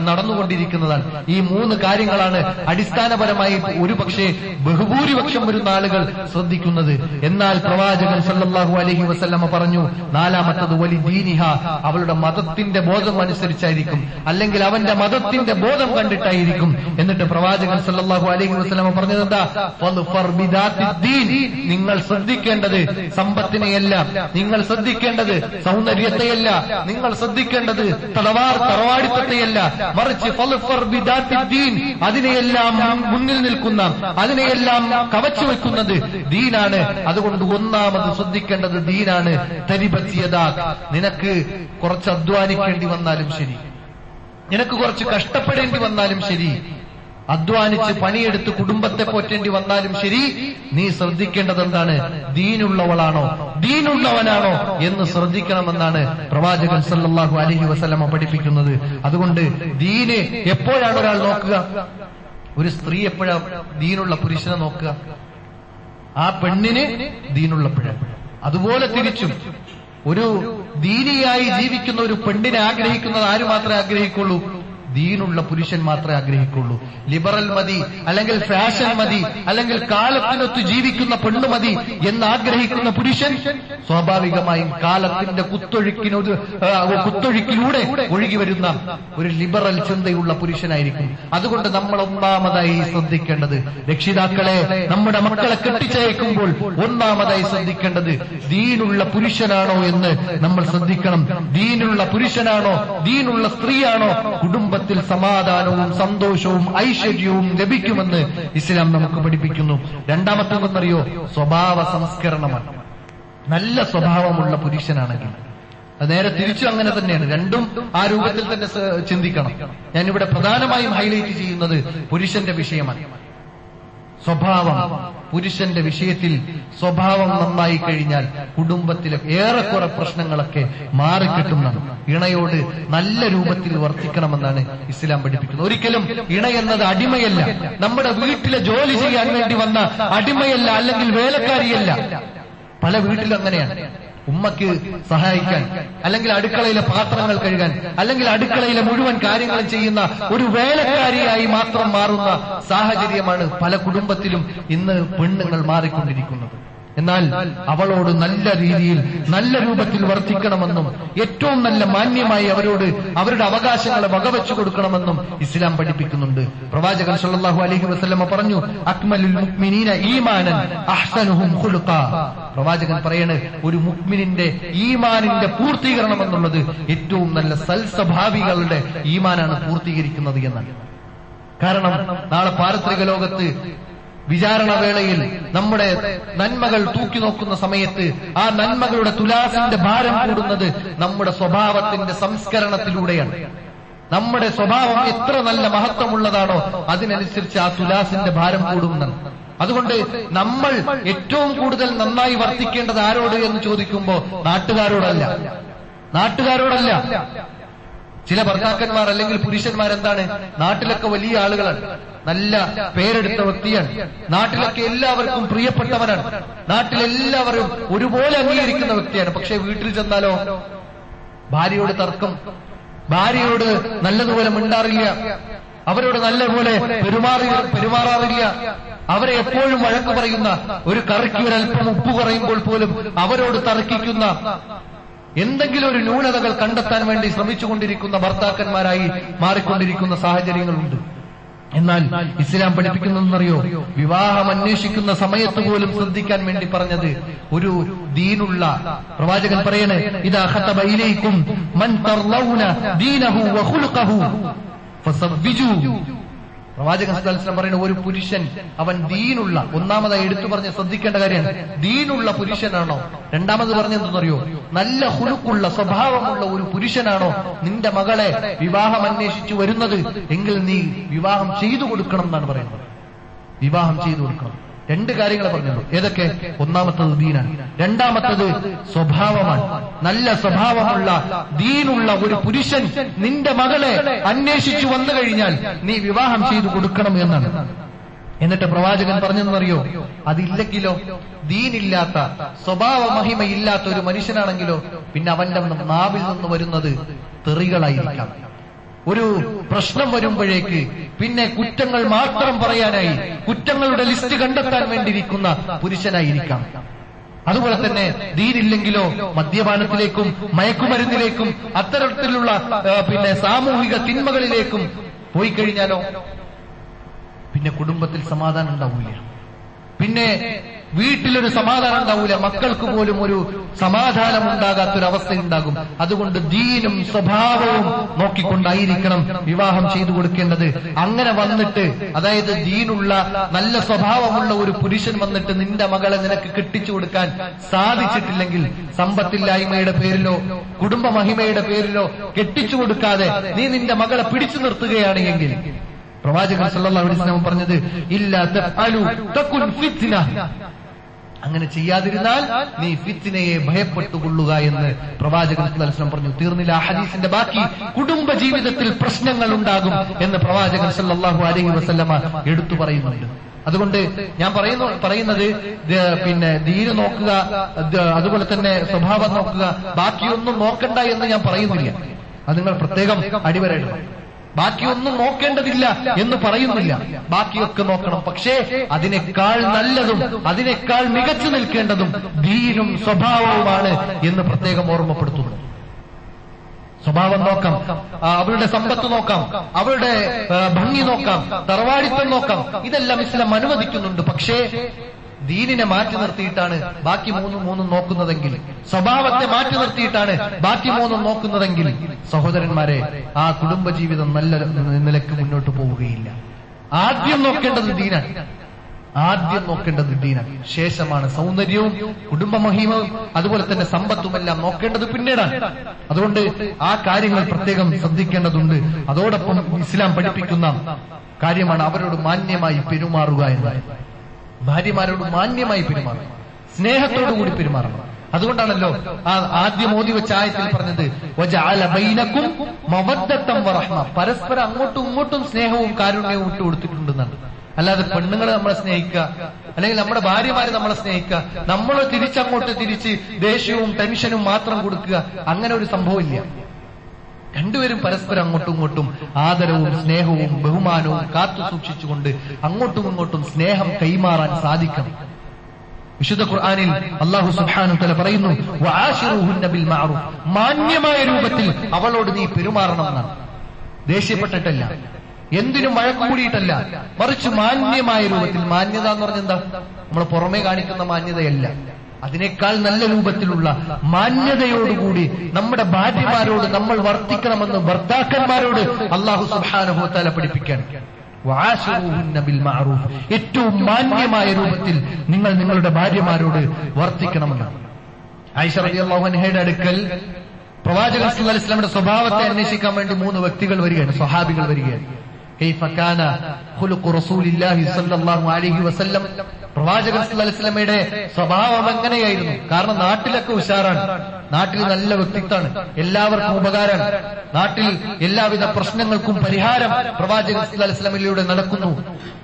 നടന്നുകൊണ്ടിരിക്കുന്നതാണ്. ഈ 3 കാര്യങ്ങളാണ് അടിസ്ഥാനപരമായി ഒരുപക്ഷെ ബഹുഭൂരിപക്ഷം വരുന്ന ആളുകൾ ശ്രദ്ധിക്കുന്നത്. എന്നാൽ പ്രവാചകൻ സല്ലല്ലാഹു അലൈഹി വസല്ലമ പറഞ്ഞു, 4-മത്തത് വലി ദീനിഹ, അവളുടെ മതത്തിന്റെ ബോധം അനുസരിച്ചായിരിക്കും, അല്ലെങ്കിൽ അവന്റെ മതത്തിന്റെ ബോധം കണ്ടിട്ടായിരിക്കും. എന്നിട്ട് പ്രവാചകൻ സല്ലല്ലാഹു അലൈഹി വസല്ലമ പറഞ്ഞത് എന്താ? നിങ്ങൾ ശ്രദ്ധിക്കേണ്ടത് സമ്പത്തിനെയല്ല, നിങ്ങൾ ശ്രദ്ധിക്കേണ്ടത് സൗന്ദര്യത്തെയല്ല, നിങ്ങൾ ശ്രദ്ധിക്കേണ്ടത് തറവാടിത്തത്തെയല്ല, മറിച്ച് അതിനെയെല്ലാം മുന്നിൽ നിൽക്കുന്ന, അതിനെയെല്ലാം കവച്ചു വെക്കുന്നത് ദീനാണ്. അതുകൊണ്ട് ഒന്നാമത് ശ്രദ്ധിക്കേണ്ടത് ദീനാണ്. തരിബത്തിയതാ, നിനക്ക് കുറച്ച് അധ്വാനിക്കേണ്ടി വന്നാലും ശരി, നിനക്ക് കുറച്ച് കഷ്ടപ്പെടേണ്ടി വന്നാലും ശരി, അധ്വാനിച്ച് പണിയെടുത്ത് കുടുംബത്തെ പോറ്റേണ്ടി വന്നാലും ശരി, നീ ശ്രദ്ധിക്കേണ്ടത് എന്താണ്? ദീനുള്ളവളാണോ ദീനുള്ളവനാണോ എന്ന് ശ്രദ്ധിക്കണമെന്നാണ് പ്രവാചകൻ സല്ലല്ലാഹു അലൈഹി വസല്ലമ പഠിപ്പിക്കുന്നത്. അതുകൊണ്ട് ദീന് എപ്പോഴാണ് ഒരാൾ നോക്കുക? ഒരു സ്ത്രീ എപ്പോഴാണ് ദീനുള്ള പുരുഷനെ നോക്കുക? ആ പെണ്ണിന് ദീനുള്ളപ്പോഴാണ്. അതുപോലെ തിരിച്ചും ഒരു ദീനിയായി ജീവിക്കുന്ന ഒരു പെണ്ണിനെ ആഗ്രഹിക്കുന്നത് ആര് മാത്രമേ ആഗ്രഹിക്കുള്ളൂ? ദീനുള്ള പുരുഷൻ മാത്രമേ ആഗ്രഹിക്കുള്ളൂ. ലിബറൽ മതി, അല്ലെങ്കിൽ ഫാഷൻ മതി, അല്ലെങ്കിൽ കാലത്തിനൊത്ത് ജീവിക്കുന്ന പെണ്ണ് മതി എന്നാഗ്രഹിക്കുന്ന പുരുഷൻ സ്വാഭാവികമായും കാലത്തിന്റെ കുത്തൊഴുക്കിലൂടെ ഒഴുകി വരുന്ന ഒരു ലിബറൽ ചിന്തയുള്ള പുരുഷനായിരിക്കും. അതുകൊണ്ട് നമ്മൾ ഒന്നാമതായി ശ്രദ്ധിക്കേണ്ടത്, രക്ഷിതാക്കളെ നമ്മുടെ മക്കളെ കെട്ടിച്ചയക്കുമ്പോൾ ഒന്നാമതായി ശ്രദ്ധിക്കേണ്ടത് ദീനുള്ള പുരുഷനാണോ എന്ന് നമ്മൾ ശ്രദ്ധിക്കണം. ദീനുള്ള പുരുഷനാണോ, ദീനുള്ള സ്ത്രീയാണോ, കുടുംബ സമാധാനവും സന്തോഷവും ഐശ്വര്യവും ലഭിക്കുമെന്ന് ഇസ്ലാം നമുക്ക് പഠിപ്പിക്കുന്നു. രണ്ടാമത്തേതെന്നറിയോ? സ്വഭാവ സംസ്കരണമാണ്. നല്ല സ്വഭാവമുള്ള പുരുഷനാണെങ്കിൽ അത് നേരെ തിരിച്ചു അങ്ങനെ തന്നെയാണ്. രണ്ടും ആ രൂപത്തിൽ തന്നെ ചിന്തിക്കണം. ഞാനിവിടെ പ്രധാനമായും ഹൈലൈറ്റ് ചെയ്യുന്നത് പുരുഷന്റെ വിഷയമാണ്. സ്വഭാവം, പുരുഷന്റെ വിഷയത്തിൽ സ്വഭാവം നന്നായി കഴിഞ്ഞാൽ കുടുംബത്തിലെ ഏറെക്കുറെ പ്രശ്നങ്ങളൊക്കെ മാറിക്കിട്ടുന്നതാണ്. ഇണയോട് നല്ല രൂപത്തിൽ വർത്തിക്കണമെന്നാണ് ഇസ്ലാം പഠിപ്പിക്കുന്നത്. ഒരിക്കലും ഇണ എന്നത് അടിമയല്ല, നമ്മുടെ വീട്ടിലെ ജോലി ചെയ്യാൻ വേണ്ടി വന്ന അടിമയല്ല, അല്ലെങ്കിൽ വേലക്കാരിയല്ല. പല വീട്ടിലും അങ്ങനെയാണ്. ഉമ്മക്ക് സഹായിക്കാൻ, അല്ലെങ്കിൽ അടുക്കളയിലെ പാത്രങ്ങൾ കഴുകാൻ, അല്ലെങ്കിൽ അടുക്കളയിലെ മുഴുവൻ കാര്യങ്ങളും ചെയ്യുന്ന ഒരു വേലക്കാരിയായി മാത്രം മാറുന്ന സാഹചര്യമാണ് പല കുടുംബത്തിലും ഇന്ന് പെണ്ണുങ്ങൾ മാറിക്കൊണ്ടിരിക്കുന്നത്. എന്നാൽ അവളോട് നല്ല രീതിയിൽ നല്ല രൂപത്തിൽ വർത്തിക്കണമെന്നും ഏറ്റവും നല്ല മാന്യമായി അവരോട് അവരുടെ അവകാശങ്ങളെ വകവെച്ചു കൊടുക്കണമെന്നും ഇസ്ലാം പഠിപ്പിക്കുന്നുണ്ട്. പ്രവാചകൻ സല്ലല്ലാഹു അലൈഹി വസല്ലമ പറഞ്ഞു, അക്മലുൽ മുഅ്മിനീന ഈമാനൻ അഹ്സനുഹും ഖുലുഖാ. പ്രവാചകൻ പറയാണ്, ഒരു മുഅ്മിനിന്റെ ഈമാനിന്റെ പൂർത്തീകരണം എന്നുള്ളത് ഏറ്റവും നല്ല സൽസ്വഭാവികളുടെ ഈമാനാണ് പൂർത്തീകരിക്കുന്നത് എന്നാണ്. കാരണം നാളെ പാരത്രിക ലോകത്ത് വിചാരണവേളയിൽ നമ്മുടെ നന്മകൾ തൂക്കി നോക്കുന്ന സമയത്ത് ആ നന്മകളുടെ തുലാസിന്റെ ഭാരം കൂടുന്നത് നമ്മുടെ സ്വഭാവത്തിന്റെ സംസ്കരണത്തിലൂടെയാണ്. നമ്മുടെ സ്വഭാവം എത്ര നല്ല മഹത്വമുള്ളതാണോ അതിനനുസരിച്ച് ആ തുലാസിന്റെ ഭാരം കൂടുമെന്നാണ്. അതുകൊണ്ട് നമ്മൾ ഏറ്റവും കൂടുതൽ നന്നായി വർത്തിക്കേണ്ടത് ആരോട് എന്ന് ചോദിക്കുമ്പോ നാട്ടുകാരോടല്ല. ചില ഭർത്താക്കന്മാർ അല്ലെങ്കിൽ പുരുഷന്മാരെന്താണ്, നാട്ടിലൊക്കെ വലിയ ആളുകളാണ്, നല്ല പേരെടുത്ത വ്യക്തിയാണ്, നാട്ടിലൊക്കെ എല്ലാവർക്കും പ്രിയപ്പെട്ടവനാണ്, നാട്ടിലെല്ലാവരും ഒരുപോലെ അംഗീകരിക്കുന്ന വ്യക്തിയാണ്. പക്ഷെ വീട്ടിൽ ചെന്നാലോ ഭാര്യയോട് തർക്കം, ഭാര്യയോട് നല്ലതുപോലെ മിണ്ടാറില്ല, അവരോട് നല്ലപോലെ പെരുമാറാറില്ല, അവരെ എപ്പോഴും വഴക്ക് പറയുന്ന, ഒരു കറിക്ക് ഒരൽപ്പം ഉപ്പ് കുറയുമ്പോൾ പോലും അവരോട് തർക്കിക്കുന്ന, എന്തെങ്കിലും ഒരു ന്യൂനതകൾ കണ്ടെത്താൻ വേണ്ടി ശ്രമിച്ചുകൊണ്ടിരിക്കുന്ന ഭർത്താക്കന്മാരായി മാറിക്കൊണ്ടിരിക്കുന്ന സാഹചര്യങ്ങളുണ്ട്. എന്നാൽ ഇസ്ലാം പഠിപ്പിക്കുന്നതെന്നറിയോ? വിവാഹം അന്വേഷിക്കുന്ന സമയത്ത് പോലും ശ്രദ്ധിക്കാൻ വേണ്ടി പറഞ്ഞത് ഒരു ദീനുള്ള പ്രവാചകൻ പറയണേ, ഇദാ ഖതബ ഇലൈക്കും മൻ തർലൗന ദീനഹു വഖുൽഖഹു ഫസവ്വിജു. പ്രവാചകൻ സല്ലല്ലാഹു അലൈഹി വസല്ലം പറയുന്ന ഒരു പുരുഷൻ അവൻ ദീനുള്ള, ഒന്നാമതായി എടുത്തു പറഞ്ഞ് ശ്രദ്ധിക്കേണ്ട കാര്യമാണ് ദീനുള്ള പുരുഷനാണോ, രണ്ടാമത് പറഞ്ഞെന്തെന്നറിയോ? നല്ല ഹുലുക്കുള്ള സ്വഭാവമുള്ള ഒരു പുരുഷനാണോ നിന്റെ മകളെ വിവാഹം അന്വേഷിച്ചു വരുന്നത് എങ്കിൽ നീ വിവാഹം ചെയ്തു കൊടുക്കണം എന്നാണ് പറയുന്നത്. വിവാഹം ചെയ്തു കൊടുക്കണം. രണ്ട് കാര്യങ്ങൾ പറഞ്ഞുള്ളൂ. ഏതൊക്കെ? ഒന്നാമത്തത് ദീനാണ്, രണ്ടാമത്തത് സ്വഭാവമാണ്. നല്ല സ്വഭാവമുള്ള ദീനുള്ള ഒരു പുരുഷൻ നിന്റെ മകളെ അന്വേഷിച്ചു വന്നു കഴിഞ്ഞാൽ നീ വിവാഹം ചെയ്തു കൊടുക്കണം എന്നാണ്. എന്നിട്ട് പ്രവാചകൻ പറഞ്ഞെന്നറിയോ? അതില്ലെങ്കിലോ, ദീനില്ലാത്ത സ്വഭാവ മഹിമയില്ലാത്ത ഒരു മനുഷ്യനാണെങ്കിലോ പിന്നെ അവന്റെ നാവിൽ നിന്ന് വരുന്നത് തെറികളായിരിക്കാം. ഒരു പ്രശ്നം വരുമ്പോഴേക്ക് പിന്നെ കുറ്റങ്ങൾ മാത്രം പറയാനായി, കുറ്റങ്ങളുടെ ലിസ്റ്റ് കണ്ടെത്താൻ വേണ്ടിയിരിക്കുന്ന പുരുഷനായിരിക്കാം. അതുപോലെ തന്നെ ദീനില്ലെങ്കിലോ മദ്യപാനത്തിലേക്കും മയക്കുമരുന്നിലേക്കും അത്തരത്തിലുള്ള സാമൂഹിക തിന്മകളിലേക്കും പോയി കഴിഞ്ഞാലോ പിന്നെ കുടുംബത്തിൽ സമാധാനം ഉണ്ടാവില്ല. പിന്നെ വീട്ടിലൊരു സമാധാനം ഉണ്ടാവൂല, മക്കൾക്ക് പോലും ഒരു സമാധാനം ഉണ്ടാകാത്തൊരവസ്ഥ ഉണ്ടാകും. അതുകൊണ്ട് ദീനും സ്വഭാവവും നോക്കിക്കൊണ്ടായിരിക്കണം വിവാഹം ചെയ്തു കൊടുക്കേണ്ടത്. അങ്ങനെ വന്നിട്ട്, അതായത് ദീനുള്ള നല്ല സ്വഭാവമുള്ള ഒരു പുരുഷൻ വന്നിട്ട് നിന്റെ മകളെ നിനക്ക് കെട്ടിച്ചു കൊടുക്കാൻ സാധിച്ചിട്ടില്ലെങ്കിൽ, സമ്പത്തില്ലായ്മയുടെ പേരിലോ കുടുംബ മഹിമയുടെ പേരിലോ കെട്ടിച്ചു കൊടുക്കാതെ നീ നിന്റെ മകളെ പിടിച്ചു നിർത്തുകയാണ് എങ്കിൽ, പ്രവാചകൻ സല്ലല്ലാഹു അലൈഹി വസല്ലം പറഞ്ഞത് ഇല്ലാ തഫ്അലു തകുൻ ഫിത്ന, അങ്ങനെ ചെയ്യാതിരുന്നാൽ നീ ഫിത്നയെ ഭയപ്പെട്ടുകൊള്ളുക എന്ന് പ്രവാചകൻ സല്ലല്ലാഹു അലൈഹി വസല്ലം പറഞ്ഞു. തീർന്നില്ല, ആ ഹദീസിന്റെ ബാക്കി കുടുംബ ജീവിതത്തിൽ പ്രശ്നങ്ങൾ ഉണ്ടാകും എന്ന് പ്രവാചകൻ സല്ലല്ലാഹു അലൈഹി വസല്ലമ എടുത്തു പറയുന്നുണ്ട്. അതുകൊണ്ട് ഞാൻ പറയുന്നത് പിന്നെ ദീന് നോക്കുക, അതുപോലെ തന്നെ സ്വഭാവം നോക്കുക, ബാക്കിയൊന്നും നോക്കണ്ട എന്ന് ഞാൻ പറയുന്നില്ല. അത് നിങ്ങൾ പ്രത്യേകം അടിവരയിടണം. ബാക്കിയൊന്നും നോക്കേണ്ടതില്ല എന്ന് പറയുന്നില്ല, ബാക്കിയൊക്കെ നോക്കണം. പക്ഷേ അതിനേക്കാൾ നല്ലതും അതിനേക്കാൾ മികച്ചു നിൽക്കേണ്ടതും ദീനും സ്വഭാവവുമാണ് എന്ന് പ്രത്യേകം ഓർമ്മപ്പെടുത്തുന്നു. സ്വഭാവം നോക്കാം, അവരുടെ സമ്പത്ത് നോക്കാം, അവരുടെ ഭംഗി നോക്കാം, തറവാടിത്തം നോക്കാം, ഇതെല്ലാം ഇസ്ലാം അനുവദിക്കുന്നുണ്ട്. പക്ഷേ ദീനിനെ മാറ്റി നിർത്തിയിട്ടാണ് ബാക്കി മൂന്നും നോക്കുന്നതെങ്കിൽ, സ്വഭാവത്തെ മാറ്റി നിർത്തിയിട്ടാണ് ബാക്കി മൂന്നും നോക്കുന്നതെങ്കിൽ, സഹോദരന്മാരെ, ആ കുടുംബജീവിതം നല്ല നിലക്ക് മുന്നോട്ട് പോവുകയില്ല. ആദ്യം നോക്കേണ്ടത് ദീനാണ്, ആദ്യം നോക്കേണ്ടത് ദീനാണ്. ശേഷമാണ് സൗന്ദര്യവും കുടുംബമഹിമവും അതുപോലെ തന്നെ സമ്പത്തുമെല്ലാം നോക്കേണ്ടത് പിന്നീടാണ്. അതുകൊണ്ട് ആ കാര്യങ്ങൾ പ്രത്യേകം ശ്രദ്ധിക്കേണ്ടതുണ്ട്. അതോടൊപ്പം ഇസ്ലാം പഠിപ്പിക്കുന്ന കാര്യമാണ് അവരോട് മാന്യമായി പെരുമാറുക എന്നത്. ഭാര്യമാരോട് മാന്യമായി പെരുമാറണം, സ്നേഹത്തോടുകൂടി പെരുമാറണം. അതുകൊണ്ടാണല്ലോ ആ ആദ്യം ഓതി വെച്ച ആയത്തിൽ പറഞ്ഞത് വജഅല ബൈനകും മവദ്ദത്തൻ വറഹ്മ, പരസ്പരം അങ്ങോട്ടും ഇങ്ങോട്ടും സ്നേഹവും കാരുണ്യവും ഇട്ട് കൊടുത്തിട്ടുണ്ടെന്നാണ്. അല്ലാതെ പെണ്ണുങ്ങളെ നമ്മളെ സ്നേഹിക്കുക, അല്ലെങ്കിൽ നമ്മുടെ ഭാര്യമാരെ നമ്മളെ സ്നേഹിക്കുക, നമ്മൾ തിരിച്ച് ദേഷ്യവും ടെൻഷനും മാത്രം കൊടുക്കുക, അങ്ങനെ ഒരു സംഭവമില്ല. രണ്ടുപേരും പരസ്പരം അങ്ങോട്ടും ഇങ്ങോട്ടും ആദരവും സ്നേഹവും ബഹുമാനവും കാത്തു സൂക്ഷിച്ചുകൊണ്ട് അങ്ങോട്ടും ഇങ്ങോട്ടും സ്നേഹം കൈമാറാൻ സാധിക്കണം. വിശുദ്ധ ഖുർആനിൽ അല്ലാഹു സുബ്ഹാനഹു വതആല പറയുന്നു വആശിറുഹുന്ന ബിൽ മഅറൂഫ്, മാന്യമായ രൂപത്തിൽ അവളോട് നീ പെരുമാറണം എന്നാണ്. ദേഷ്യപ്പെട്ടിട്ടല്ല, എന്തിനും വഴക്ക് കൂടിയിട്ടല്ല, മറിച്ച് മാന്യമായ രൂപത്തിൽ. മാന്യത എന്ന് പറഞ്ഞാൽ എന്താ? നമ്മൾ പുറമേ കാണിക്കുന്ന മാന്യതയല്ല, അതിനേക്കാൾ നല്ല രൂപത്തിലുള്ള മാന്യതയോടുകൂടി നമ്മുടെ ഭാര്യമാരോട് നമ്മൾ വർത്തിക്കണമെന്ന് ഭർത്താക്കന്മാരോട് അല്ലാഹു സുബ്ഹാനഹു വതആല പഠിപ്പിക്കാൻ. വആശിറുഹുന്ന ബിൽ മഅറൂഫ്, ഏറ്റവും മാന്യമായ രൂപത്തിൽ നിങ്ങൾ നിങ്ങളുടെ ഭാര്യമാരോട് വർത്തിക്കണമെന്നാണ്. ആയിഷ റളിയല്ലാഹു അൻഹയുടെ അടുക്കൽ പ്രവാചകൻ സല്ലല്ലാഹു അലൈഹി വസല്ലമയുടെ സ്വഭാവത്തെ അന്വേഷിക്കാൻ വേണ്ടി 3 വ്യക്തികൾ വരികയാണ്, സ്വഹാബികൾ വരികയാണ്. കൈഫ കാന ഖുലുഖു റസൂലില്ലാഹി സ്വല്ലല്ലാഹു അലൈഹി വസല്ലം, പ്രവാചകൻ സല്ലല്ലാഹു അലൈഹി വസല്ലമയുടെ സ്വഭാവം എങ്ങനെയായിരുന്നു? കാരണം നാട്ടിലൊക്കെ ഉഷാറാണ്, നാട്ടിൽ നല്ല വ്യക്തിത്വമാണ്, എല്ലാവർക്കും ഉപകാരമാണ്, നാട്ടിൽ എല്ലാവിധ പ്രശ്നങ്ങൾക്കും പരിഹാരം പ്രവാചകൻ സല്ലല്ലാഹു അലൈഹി വസല്ലമയിലൂടെ നടക്കുന്നു.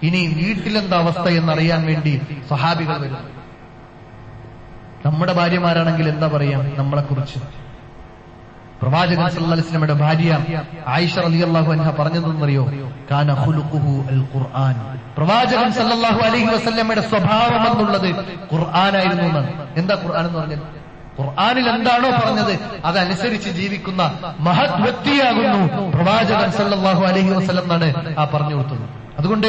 ഇനി വീട്ടിലെന്താ അവസ്ഥ എന്നറിയാൻ വേണ്ടി സ്വഹാബികൾ വരും. നമ്മുടെ ഭാര്യമാരാണെങ്കിൽ എന്താ പറയാം നമ്മളെ കുറിച്ച്? പ്രവാചകൻ സല്ലല്ലാഹു അലൈഹി വസല്ലമയുടെ ഭാര്യ ആയിഷ റളിയല്ലാഹു അൻഹ പറഞ്ഞതെന്നറിയോ? കാന ഖുലുഖുഹു അൽ ഖുർആൻ, പ്രവാചകൻ സല്ലല്ലാഹു അലൈഹി വസല്ലമയുടെ സ്വഭാവം എന്നുള്ളത് ഖുർആനായിരുന്നു എന്നാണ്. എന്താ ഖുർആൻ എന്ന് പറഞ്ഞത്? ഖുർആനിൽ എന്താണോ പറഞ്ഞത് അതനുസരിച്ച് ജീവിക്കുന്ന മഹത് വ്യക്തിയാകുന്നു പ്രവാചകൻ സല്ലല്ലാഹു അലൈഹി വസല്ലം എന്നാണ് ആ പറഞ്ഞു കൊടുത്തത്. അതുകൊണ്ട്